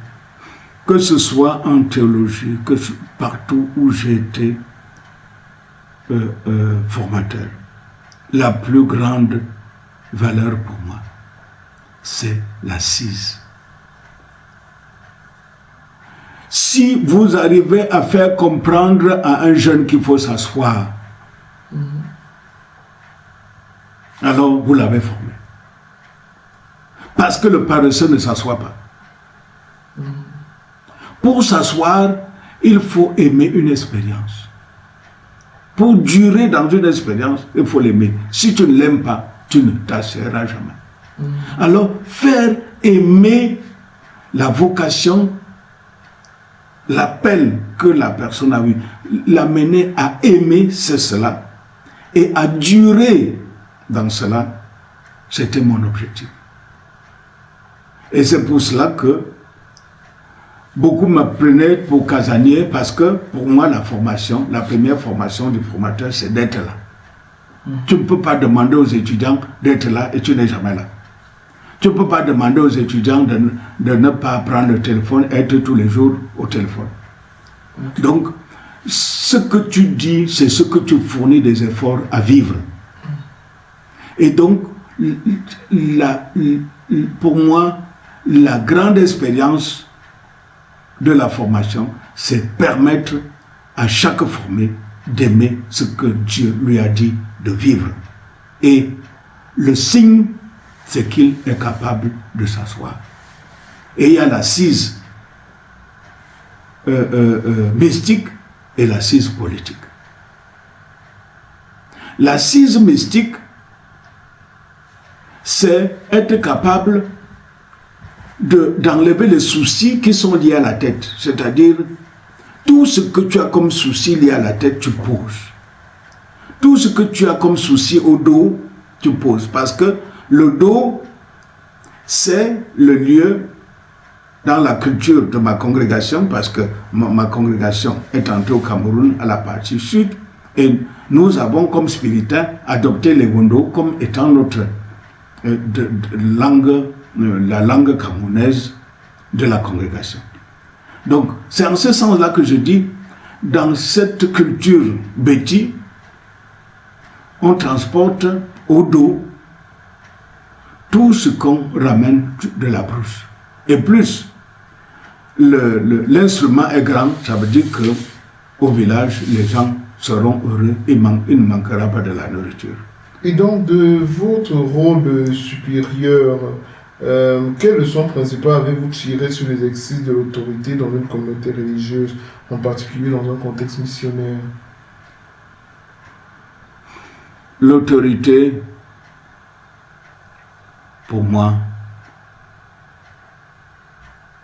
Que ce soit en théologie, que partout où j'ai été formateur, la plus grande valeur pour moi, c'est l'assise. Si vous arrivez à faire comprendre à un jeune qu'il faut s'asseoir, alors vous l'avez formé. parce que le paresseux ne s'assoit pas. Pour s'asseoir, il faut aimer une expérience. Pour durer dans une expérience, il faut l'aimer. Si tu ne l'aimes pas, tu ne t'asseoiras jamais. Alors, faire aimer la vocation, l'appel que la personne a eu, l'amener à aimer, c'est cela. Et à durer dans cela, c'était mon objectif. Et c'est pour cela que beaucoup me prenaient pour casanier, parce que pour moi, la première formation du formateur, c'est d'être là. Tu ne peux pas demander aux étudiants d'être là et tu n'es jamais là. Tu ne peux pas demander aux étudiants de ne pas prendre le téléphone, être tous les jours au téléphone. Donc, ce que tu dis, c'est ce que tu fournis des efforts à vivre. Et donc, pour moi, la grande expérience de la formation, c'est permettre à chaque formé d'aimer ce que Dieu lui a dit de vivre. Et le signe, c'est qu'il est capable de s'asseoir. Et il y a l'assise mystique et l'assise politique. L'assise mystique, c'est être capable d'enlever les soucis qui sont liés à la tête. C'est-à-dire, tout ce que tu as comme souci lié à la tête, tu poses. Tout ce que tu as comme souci au dos, tu poses. Parce que le dos, c'est le lieu dans la culture de ma congrégation, parce que ma congrégation est entrée au Cameroun à la partie sud, et nous avons comme spiritains adopté les Wondo comme étant notre langue, la langue camerounaise de la congrégation. Donc, c'est en ce sens-là que je dis, dans cette culture bêtie, on transporte au dos tout ce qu'on ramène de la brousse. Et plus l'instrument est grand, ça veut dire qu'au village, les gens seront heureux et il ne manquera pas de la nourriture.
Et donc, de votre rôle supérieur, quelles leçons principales avez-vous tirées sur l'exercice de l'autorité dans une communauté religieuse, en particulier dans un contexte missionnaire?
L'autorité, pour moi,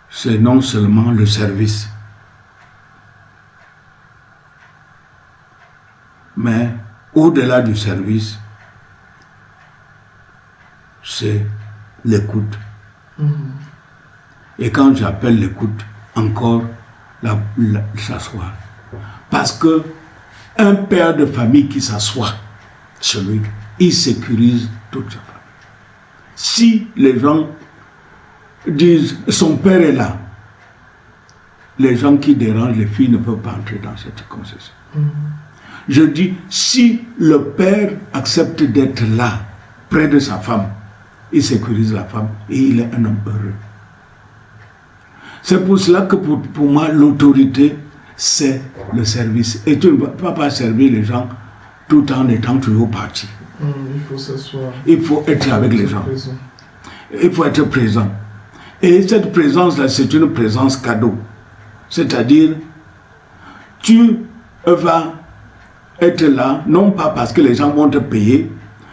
c'est non seulement le service, mais au-delà du service, c'est l'écoute. Et quand j'appelle l'écoute, encore s'asseoir. Parce que un père de famille qui s'assoit chez lui, il sécurise toute sa famille. Si les gens disent son père est là, les gens qui dérangent les filles ne peuvent pas entrer dans cette concession. Je dis, si le père accepte d'être là, près de sa femme, il sécurise la femme et il est un homme heureux. C'est pour cela que pour moi, l'autorité, c'est le service. Et tu ne peux pas servir les gens tout en étant toujours parti.
Il faut s'asseoir.
Il faut être avec les gens.
Présent.
Il faut être présent. Et cette présence-là, c'est une présence cadeau. C'est-à-dire, tu vas être là, non pas parce que les gens vont te payer,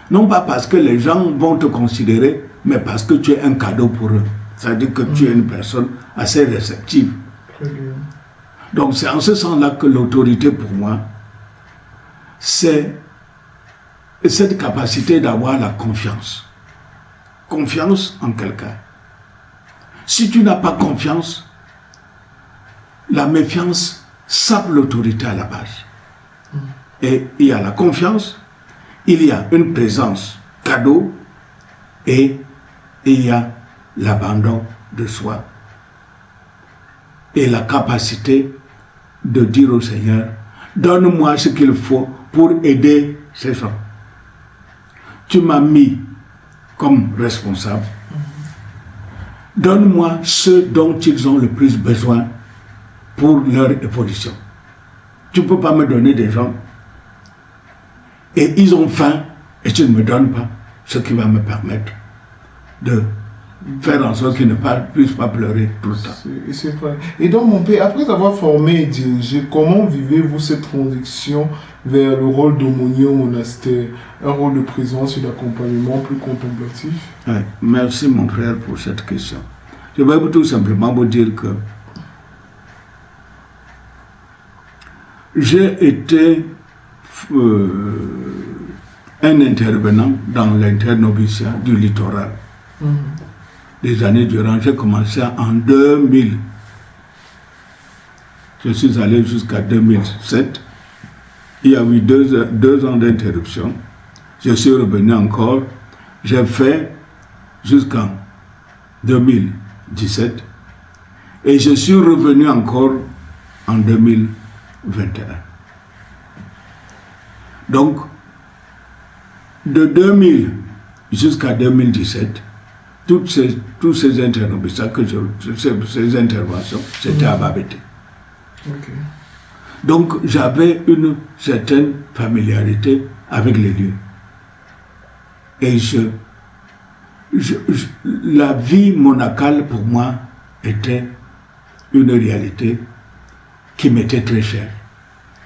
non pas parce que les gens vont te considérer, mais parce que tu es un cadeau pour eux. C'est-à-dire que tu es une personne assez réceptive.
Très bien.
Donc c'est en ce sens-là que l'autorité pour moi, c'est cette capacité d'avoir la confiance. Confiance en quelqu'un. Si tu n'as pas confiance, la méfiance sape l'autorité à la base. Et il y a la confiance, il y a une présence cadeau et il y a l'abandon de soi. Et la capacité de dire au Seigneur, donne-moi ce qu'il faut pour aider ces gens. Tu m'as mis comme responsable. Donne-moi ce dont ils ont le plus besoin pour leur évolution. Tu ne peux pas me donner des gens et ils ont faim et tu ne me donnes pas ce qui va me permettre de faire en sorte qu'il ne puisse pas pleurer tout le temps.
C'est vrai. Et donc, mon père, après avoir formé et dirigé, comment vivez-vous cette transition vers le rôle d'aumônier au monastère, un rôle de présence et d'accompagnement plus contemplatif?
Ouais. Merci, mon frère, pour cette question. Je vais tout simplement vous dire que j'ai été un intervenant dans l'internoviciat du littoral. Des années durant, j'ai commencé en 2000. Je suis allé jusqu'à 2007. Il y a eu deux ans d'interruption. Je suis revenu encore. J'ai fait jusqu'en 2017. Et je suis revenu encore en 2021. Donc, de 2000 jusqu'à 2017, tous ces interventions, ces interventions, c'était à Babete.
Okay.
Donc, j'avais une certaine familiarité avec les lieux. Et la vie monacale, pour moi, était une réalité qui m'était très chère.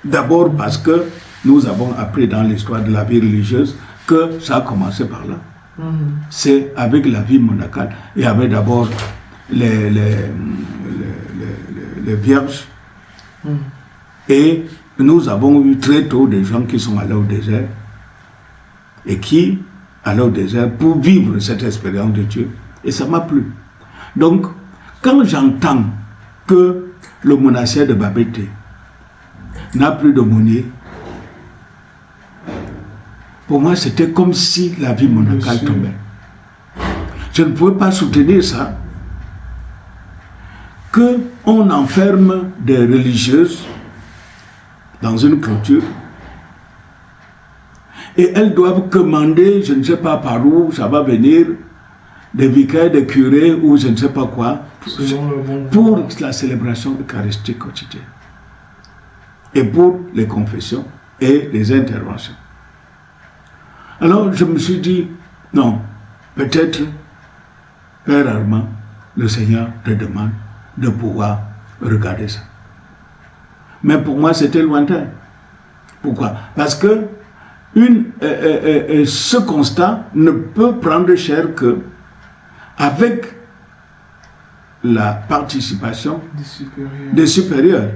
D'abord parce que nous avons appris dans l'histoire de la vie religieuse que ça a commencé par là. C'est avec la vie monacale. Il y avait d'abord les vierges. Et nous avons eu très tôt des gens qui sont allés au désert et qui allaient au désert pour vivre cette expérience de Dieu. Et ça m'a plu. Donc, quand j'entends que le monastère de Babete n'a plus d'aumônier, pour moi, c'était comme si la vie monacale tombait. Je ne pouvais pas soutenir ça, qu'on enferme des religieuses dans une clôture et elles doivent commander, je ne sais pas par où ça va venir, des vicaires, des curés ou je ne sais pas quoi, pour la célébration eucharistique quotidienne et pour les confessions et les interventions. Alors je me suis dit, non, peut-être, Père Armand, le Seigneur te demande de pouvoir regarder ça. Mais pour moi, c'était lointain. Pourquoi? Parce que ce constat ne peut prendre cher que avec la participation des supérieurs.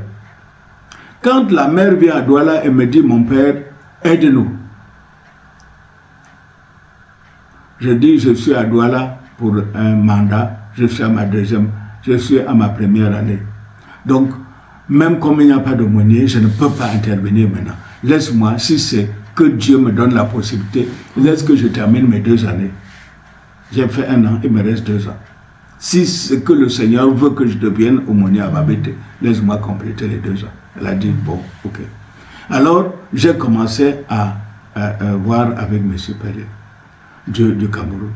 Quand la mère vient à Douala et me dit, mon père, aide-nous. Je dis, je suis à Douala pour un mandat, je suis à ma première année. Donc, même comme il n'y a pas d'aumônier, je ne peux pas intervenir maintenant. Laisse-moi, si c'est que Dieu me donne la possibilité, laisse que je termine mes 2 années. J'ai fait 1 an, il me reste 2 ans. Si c'est que le Seigneur veut que je devienne aumônier à Babete, laisse-moi compléter les 2 ans. Elle a dit, bon, ok. Alors, j'ai commencé à voir avec mes supérieurs du Cameroun.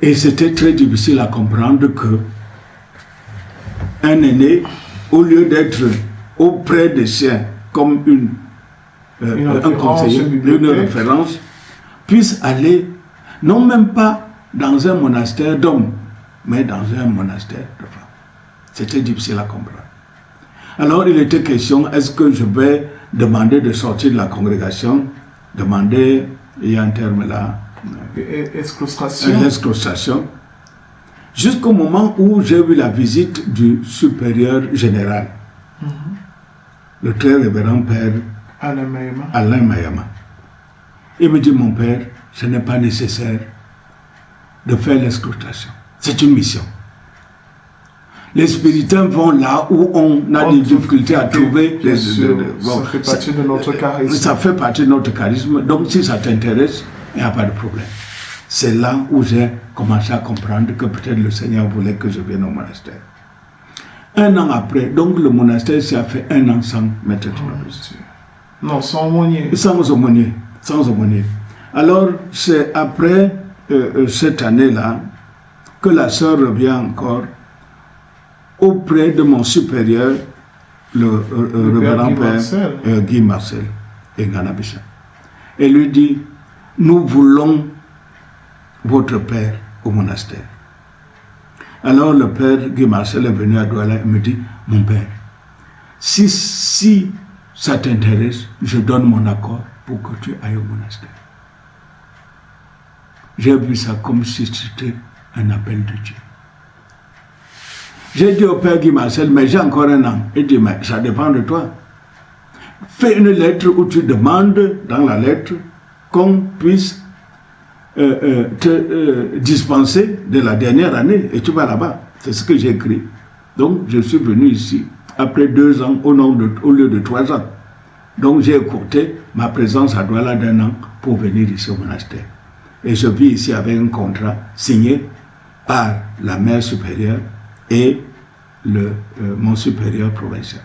Et c'était très difficile à comprendre que un aîné, au lieu d'être auprès des siens comme un conseiller, une référence, puisse aller, non même pas dans un monastère d'hommes, mais dans un monastère de femmes. C'était difficile à comprendre. Alors il était question, est-ce que je vais demander de sortir de la congrégation, demander, il y a un terme là, exclustration, jusqu'au moment où j'ai eu la visite du supérieur général, le très révérend père Alain Mayama. Il me dit, mon père, ce n'est pas nécessaire de faire l'exclustration. C'est une mission. Les spiritains vont là où on a des difficultés à trouver.
Ça fait partie de notre charisme.
Ça fait partie de notre charisme. Donc si ça t'intéresse, il n'y a pas de problème. C'est là où j'ai commencé à comprendre que peut-être le Seigneur voulait que je vienne au monastère. 1 an après, donc le monastère s'est fait 1 an sans maître de novice.
Non, sans aumônier.
Sans aumônier. Sans aumônier. Alors, c'est après cette année-là que la sœur revient encore auprès de mon supérieur, le révérend père Guy Marcel et Ganabisha. Et lui dit, nous voulons votre père au monastère. Alors le père Guy Marcel est venu à Douala et me dit, mon père, si ça t'intéresse, je donne mon accord pour que tu ailles au monastère. J'ai vu ça comme si c'était un appel de Dieu. J'ai dit au père Guy Marcel, mais j'ai encore un an. Il dit, mais ça dépend de toi. Fais une lettre où tu demandes dans la lettre qu'on puisse te dispenser de la dernière année et tu vas là-bas. C'est ce que j'ai écrit. Donc je suis venu ici après 2 ans au lieu de 3 ans. Donc j'ai écourté ma présence à Douala d'1 an pour venir ici au monastère. Et je vis ici avec un contrat signé par la mère supérieure et mon supérieur provincial.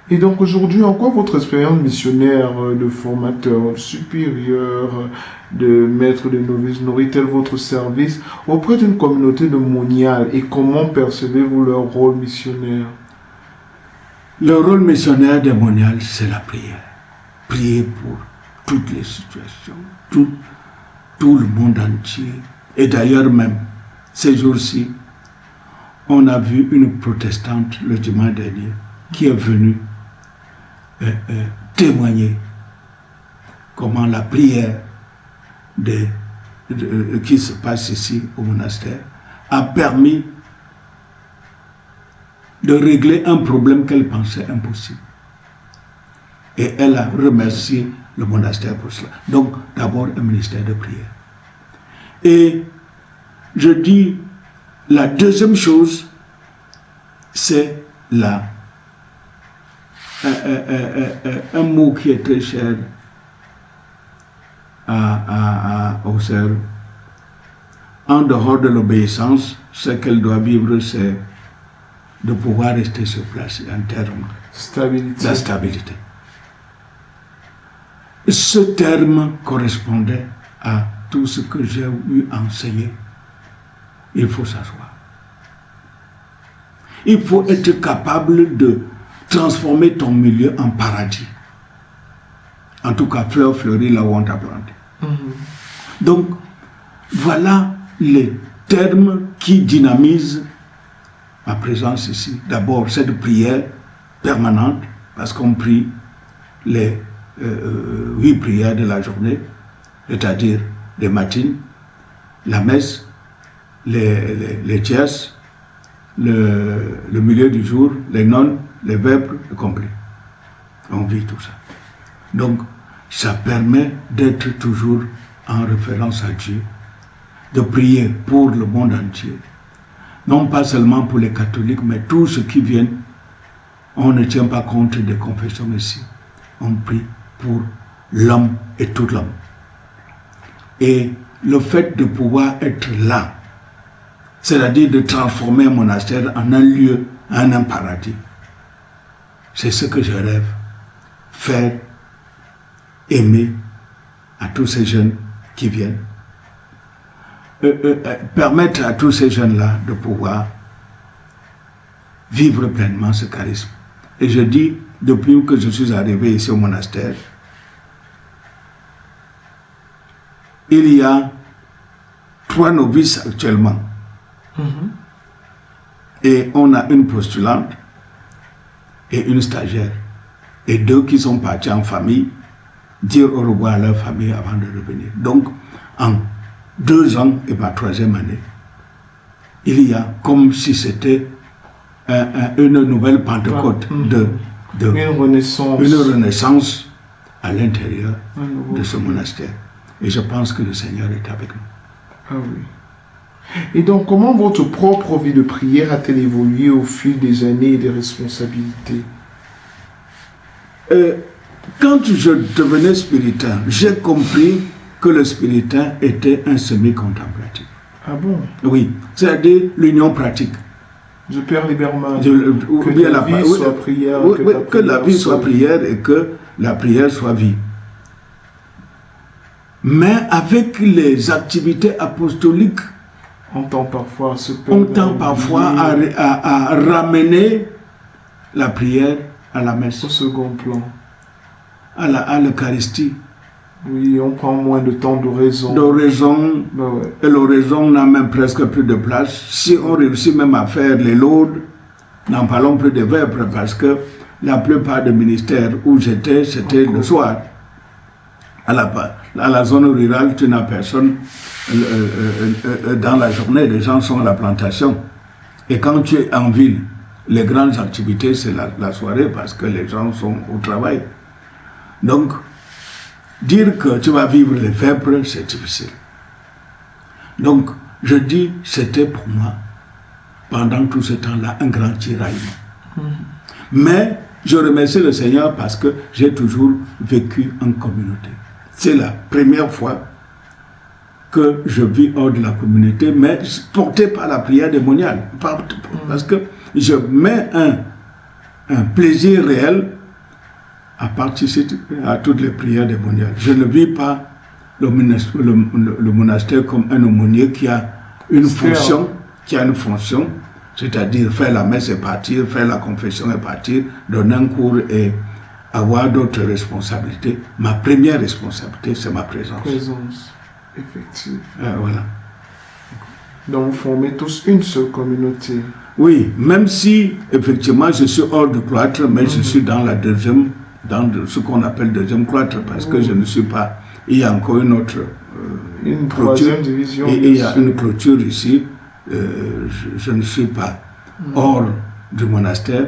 Et donc aujourd'hui, en quoi votre expérience missionnaire de formateur supérieur, de maître de novices nourrit-elle votre service auprès d'une communauté de moniales et comment percevez-vous leur rôle missionnaire?
Le rôle missionnaire des moniales, c'est la prière. Prier pour toutes les situations, tout le monde entier. Et d'ailleurs même, ces jours-ci, on a vu une protestante le dimanche dernier qui est venue témoigner comment la prière qui se passe ici au monastère a permis de régler un problème qu'elle pensait impossible. Et elle a remercié le monastère pour cela. Donc, d'abord, un ministère de prière. Et je dis, la deuxième chose, c'est un mot qui est très cher aux sœurs. En dehors de l'obéissance, ce qu'elle doit vivre, c'est de pouvoir rester sur place en termes de la stabilité. Ce terme correspondait à tout ce que j'ai eu enseigné. Il faut s'asseoir. Il faut être capable de transformer ton milieu en paradis. En tout cas, fleur fleurie là où on t'a planté. Donc, voilà les termes qui dynamisent ma présence ici. D'abord, cette prière permanente, parce qu'on prie les 8 prières de la journée, c'est-à-dire les matines, la messe, les tierces, le milieu du jour, les nonnes, les vêpres, le complet. On vit tout ça. Donc, ça permet d'être toujours en référence à Dieu, de prier pour le monde entier. Non pas seulement pour les catholiques, mais tous ceux qui viennent. On ne tient pas compte des confessions ici. On prie pour l'homme et tout l'homme. Et le fait de pouvoir être là, c'est-à-dire de transformer un monastère en un lieu, en un paradis, c'est ce que je rêve. Faire aimer à tous ces jeunes qui viennent. Permettre à tous ces jeunes-là de pouvoir vivre pleinement ce charisme. Et je dis, depuis que je suis arrivé ici au monastère, il y a 3 novices actuellement. Et on a une postulante et une stagiaire. Et 2 qui sont partis en famille, dire au revoir à leur famille avant de revenir. Donc, en 2 ans et ma 3e année, il y a comme si c'était une nouvelle Pentecôte, une renaissance à l'intérieur de ce monastère. Et je pense que le Seigneur est avec nous.
Ah oui. Et donc, comment votre propre vie de prière a-t-elle évolué au fil des années et des responsabilités?
Quand je devenais spiritain, j'ai compris que le spiritain était un semi-contemplatif.
Ah bon?
Oui, c'est-à-dire l'union pratique.
Je perds Liberman.
Que
la vie soit prière.
Que la vie soit prière et que la prière soit vie. Mais avec les activités apostoliques,
on tend parfois
à ramener la prière à la messe.
Au second plan.
À l'Eucharistie.
Oui, on prend moins de temps d'oraison.
D'oraison,
Ouais.
et l'oraison n'a même presque plus de place. Si on réussit même à faire les laudes, n'en parlons plus de vêpres, parce que la plupart des ministères où j'étais, c'était le soir. À la zone rurale, tu n'as personne dans la journée, les gens sont à la plantation. Et quand tu es en ville, les grandes activités, c'est la soirée, parce que les gens sont au travail. Donc, dire que tu vas vivre les vêpres, c'est difficile. Donc, je dis, c'était pour moi, pendant tout ce temps-là, un grand tiraillement. Mais, je remercie le Seigneur parce que j'ai toujours vécu en communauté. C'est la première fois que je vis hors de la communauté, mais porté par la prière démoniale. Parce que je mets un plaisir réel à participer à toutes les prières démoniales. Je ne vis pas le monastère comme un aumônier qui a une fonction, c'est-à-dire faire la messe et partir, faire la confession et partir, donner un cours et avoir d'autres responsabilités. Ma première responsabilité, c'est ma présence.
Présence, effectivement.
Voilà.
Donc vous formez tous une seule communauté.
Oui, même si effectivement je suis hors du cloître, mais je suis dans la deuxième, ce qu'on appelle deuxième cloître, parce que je ne suis pas. Il y a encore une autre
une
clôture,
troisième division.
et il y a une clôture ici. Je ne suis pas hors du monastère,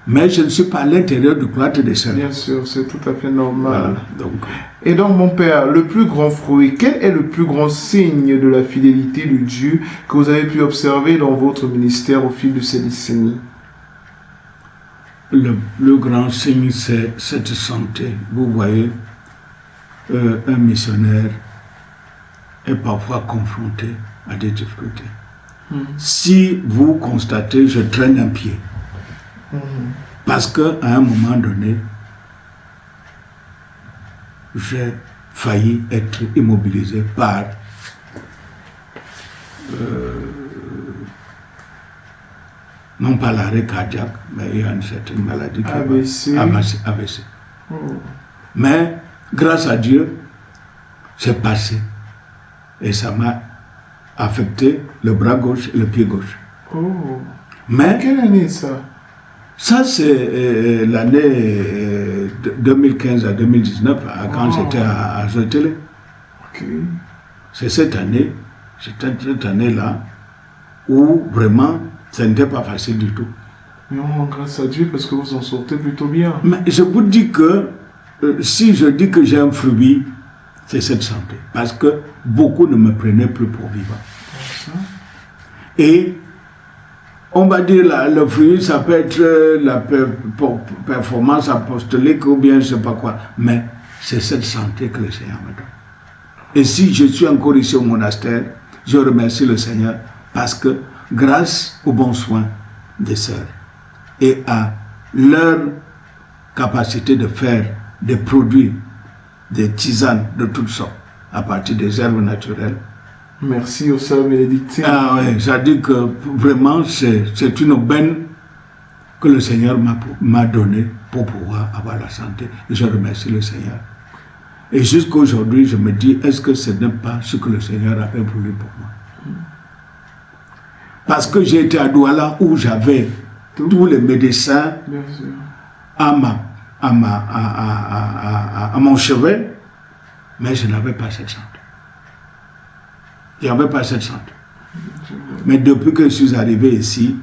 mais je ne suis pas à l'intérieur du cloître des sœurs.
Bien sûr, c'est tout à fait normal.
Voilà, donc.
Et donc, mon père, le plus grand fruit, quel est le plus grand signe de la fidélité de Dieu que vous avez pu observer dans votre ministère au fil de ces décennies?
Le plus grand signe, c'est cette santé. Vous voyez, un missionnaire est parfois confronté à des difficultés. Si vous constatez, je traîne un pied. Parce qu'à un moment donné, j'ai failli être immobilisé par non pas l'arrêt cardiaque, mais il y a une certaine maladie qui AVC. Mais grâce à Dieu, c'est passé. Et ça m'a affecté le bras gauche et le pied gauche. Mais
quelle année ça?
Ça, c'est l'année 2015 à 2019, quand j'étais à Zoétélé. C'est cette année-là, où vraiment, ce n'était pas facile du tout.
Mais on rend grâce à Dieu parce que vous en sortez plutôt bien.
Mais je vous dis que, si je dis que j'ai un fruit, c'est cette santé. Parce que beaucoup ne me prenaient plus pour vivant. Et on va dire le fruit, ça peut être la performance apostolique ou bien je ne sais pas quoi. Mais c'est cette santé que le Seigneur me donne. Et si je suis encore ici au monastère, je remercie le Seigneur parce que grâce aux bons soins des sœurs et à leur capacité de faire des produits, des tisanes de toutes sortes à partir des herbes naturelles.
Merci aux sœurs bénédictines.
Ah oui, ça dit que vraiment c'est une aubaine que le Seigneur m'a donnée pour pouvoir avoir la santé. Et je remercie le Seigneur. Et jusqu'à aujourd'hui, je me dis, est-ce que ce n'est pas ce que le Seigneur avait voulu pour moi? Parce que j'ai été à Douala où j'avais tous les médecins à mon chevet, mais je n'avais pas cette santé. Je n'avais pas cette santé. Mais depuis que je suis arrivé ici,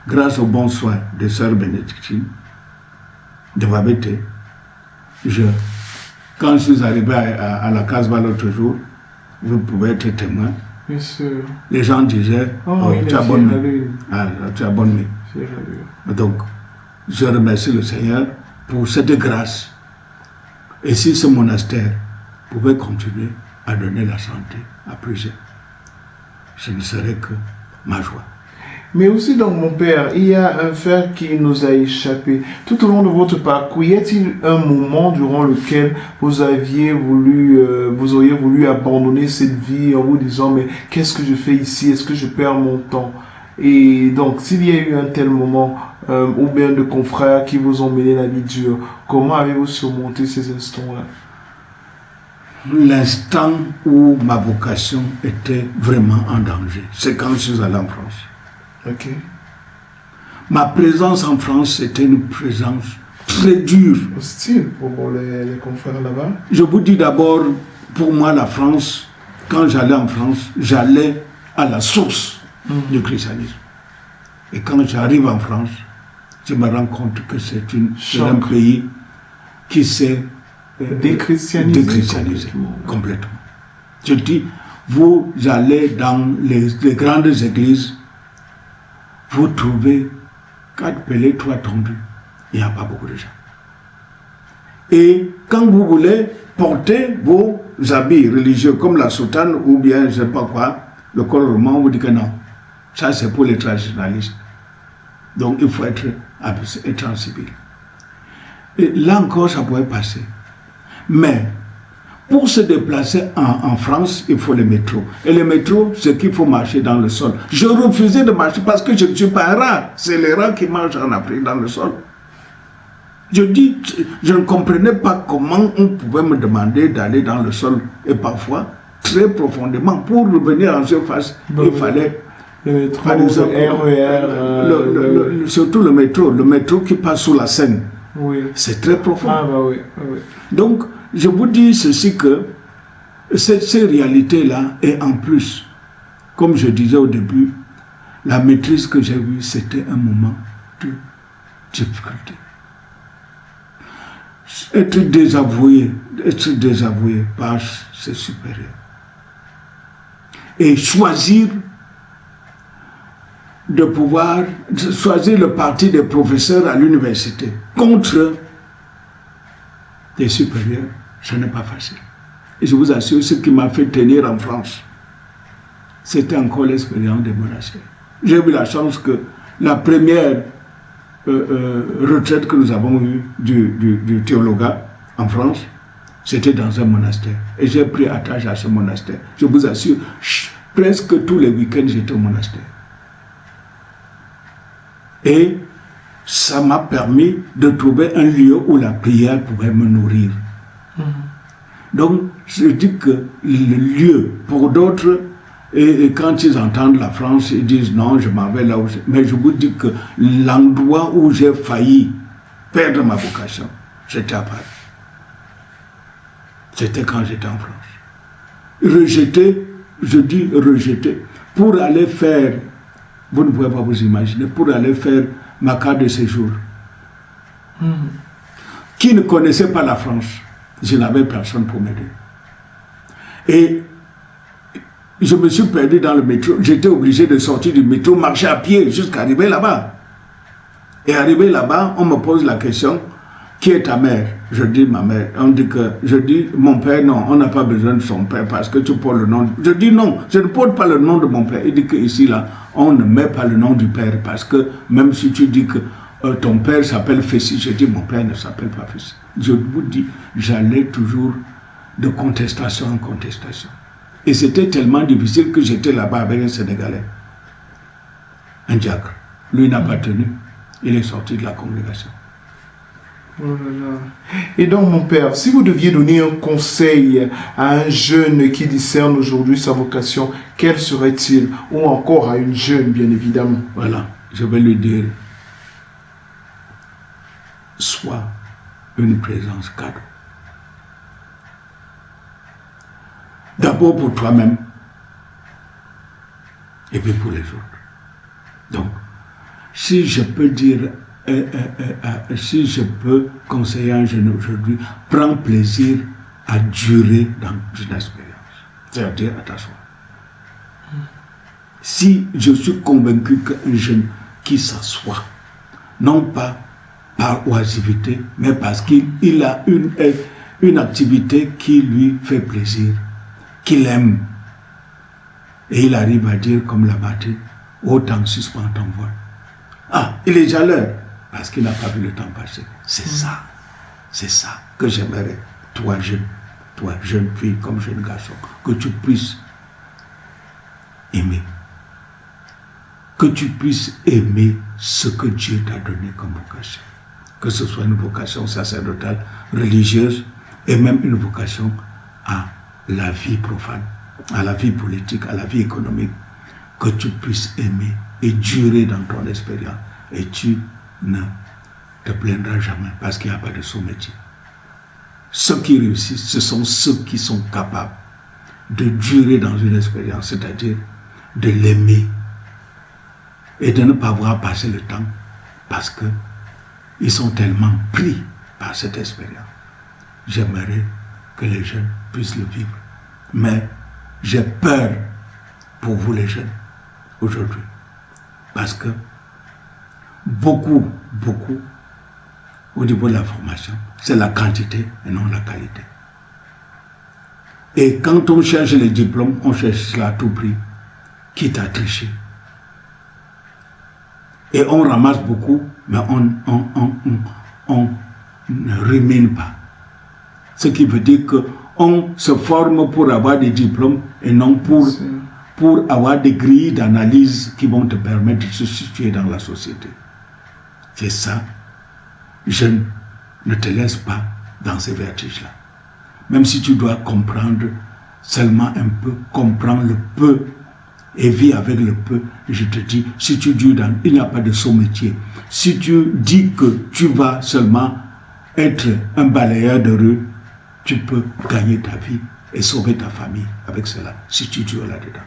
grâce aux bons soins des sœurs bénédictines de Babete, quand je suis arrivé à la Casbah l'autre jour, vous pouvez être témoin.
Bien sûr.
Les gens disaient, tu as bonne main. Tu as bonne main. Donc, je remercie le Seigneur pour cette grâce. Et si ce monastère pouvait continuer à donner la santé à plusieurs, ce ne serait que ma joie.
Mais aussi, donc, mon père, il y a un fait qui nous a échappé. Tout au long de votre parcours, y a-t-il un moment durant lequel vous auriez voulu abandonner cette vie en vous disant, mais qu'est-ce que je fais ici? Est-ce que je perds mon temps? Et donc, s'il y a eu un tel moment, ou bien de confrères qui vous ont mené la vie dure, comment avez-vous surmonté ces instants-là?
l'instant où ma vocation était vraiment en danger. C'est quand je suis allé en France.
Ok.
Ma présence en France était une présence très dure.
Hostile pour les confrères là-bas.
Je vous dis d'abord, pour moi, la France, quand j'allais en France, j'allais à la source du christianisme. Et quand j'arrive en France, je me rends compte que c'est un pays qui s'est déchristianisé complètement. Je dis, vous allez dans les grandes églises, vous trouvez 4 pelés, 3 tondus. Il n'y a pas beaucoup de gens. Et quand vous voulez porter vos habits religieux comme la soutane ou bien je ne sais pas quoi, le col roman, on vous dit que non. Ça c'est pour les traditionnalistes. Donc il faut être en civil. Et là encore ça pourrait passer. Mais pour se déplacer en France, il faut le métro. Et le métro, c'est qu'il faut marcher dans le sol. Je refusais de marcher parce que je ne suis pas un rat. C'est les rats qui marchent en Afrique dans le sol. Je dis, je ne comprenais pas comment on pouvait me demander d'aller dans le sol. Et parfois, très profondément, pour revenir en surface, il fallait...
Le métro,
par exemple,
le RER...
surtout le métro qui passe sous la Seine.
Oui.
C'est très profond.
Ah bah oui, oui.
Donc, je vous dis ceci que ces réalités-là, et en plus, comme je disais au début, la maîtrise que j'ai eue, c'était un moment de difficulté. Être désavoué par ses supérieurs. Et choisir le parti des professeurs à l'université contre des supérieurs, ce n'est pas facile. Et je vous assure, ce qui m'a fait tenir en France, c'était encore l'expérience des monastères. J'ai eu la chance que la première retraite que nous avons eue du théologat en France, c'était dans un monastère. Et j'ai pris attache à ce monastère. Je vous assure, presque tous les week-ends, j'étais au monastère. Et ça m'a permis de trouver un lieu où la prière pouvait me nourrir. Donc, je dis que le lieu, pour d'autres, et quand ils entendent la France, ils disent non, je m'en vais là où... Mais je vous dis que l'endroit où j'ai failli perdre ma vocation, c'était à Paris. C'était quand j'étais en France. Rejeté, je dis rejeté, pour aller faire, vous ne pouvez pas vous imaginer, pour aller faire ma carte de séjour. Qui ne connaissait pas la France, je n'avais personne pour m'aider. Et je me suis perdu dans le métro. J'étais obligé de sortir du métro, marcher à pied jusqu'à arriver là-bas. Et arrivé là-bas, on me pose la question, qui est ta mère? Je dis ma mère. Je dis mon père, non, on n'a pas besoin de son père parce que tu portes le nom. Je dis non, je ne porte pas le nom de mon père. Il dit qu'ici, là, on ne met pas le nom du père parce que même si tu dis que ton père s'appelle Fessi, je dis mon père ne s'appelle pas Fessi. Je vous dis, j'allais toujours de contestation en contestation. Et c'était tellement difficile que j'étais là-bas avec un Sénégalais, un diacre. Lui n'a pas tenu, il est sorti de la congrégation.
Oh là là. Et donc mon père, si vous deviez donner un conseil à un jeune qui discerne aujourd'hui sa vocation, quel serait-il? Ou encore à une jeune, bien évidemment.
Voilà, je vais lui dire, sois une présence cadeau. D'abord pour toi-même, et puis pour les autres. Donc, si je peux dire, si je peux conseiller un jeune aujourd'hui, prends plaisir à durer dans une expérience, c'est-à-dire à t'asseoir. Si je suis convaincu qu'un jeune qui s'assoit, non pas par oisivité, mais parce qu'il a une activité qui lui fait plaisir, qu'il aime, et il arrive à dire comme la batterie, autant suspend ton vol. Ah, il est déjà l'heure, parce qu'il n'a pas vu le temps passer. C'est ça que j'aimerais, toi jeune fille comme jeune garçon, que tu puisses aimer. Que tu puisses aimer ce que Dieu t'a donné comme vocation. Que ce soit une vocation sacerdotale, religieuse, et même une vocation à la vie profane, à la vie politique, à la vie économique, que tu puisses aimer et durer dans ton expérience. Et tu ne te plaindras jamais parce qu'il n'y a pas de sous-métier. Ceux qui réussissent, ce sont ceux qui sont capables de durer dans une expérience, c'est-à-dire de l'aimer et de ne pas voir passer le temps parce qu'ils sont tellement pris par cette expérience. J'aimerais que les jeunes puissent le vivre, mais j'ai peur pour vous les jeunes aujourd'hui parce que beaucoup au niveau de la formation, c'est la quantité et non la qualité. Et quand on cherche les diplômes, on cherche cela à tout prix, quitte à tricher. Et on ramasse beaucoup, mais on ne rumine pas. Ce qui veut dire qu'on se forme pour avoir des diplômes et non pour avoir des grilles d'analyse qui vont te permettre de se situer dans la société. C'est ça. Je ne te laisse pas dans ces vertiges-là. Même si tu dois comprendre seulement un peu, comprends le peu et vis avec le peu, je te dis, si tu dis il n'y a pas de sous-métier, si tu dis que tu vas seulement être un balayeur de rue, tu peux gagner ta vie et sauver ta famille avec cela, si tu dures là-dedans.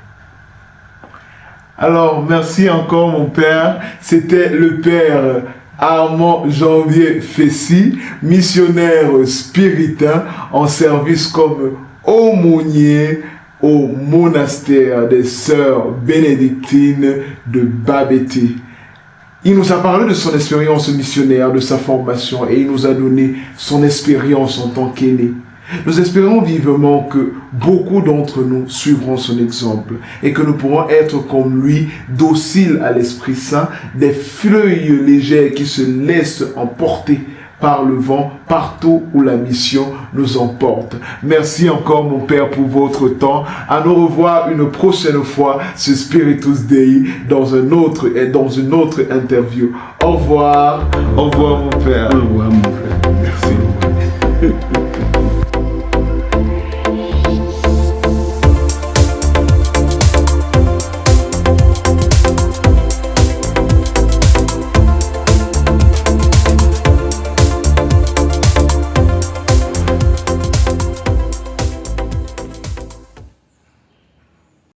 Alors, merci encore mon père. C'était le père Armand Janvier Fessy, missionnaire spiritain en service comme aumônier au monastère des sœurs bénédictines de Babété. Il nous a parlé de son expérience missionnaire, de sa formation, et il nous a donné son expérience en tant qu'aîné. Nous espérons vivement que beaucoup d'entre nous suivront son exemple et que nous pourrons être comme lui, dociles à l'Esprit Saint, des feuilles légères qui se laissent emporter par le vent partout où la mission nous emporte. Merci encore mon Père pour votre temps. À nous revoir une prochaine fois sur Spiritus Dei dans une autre interview. Au revoir mon Père.
Au revoir mon frère.
Merci.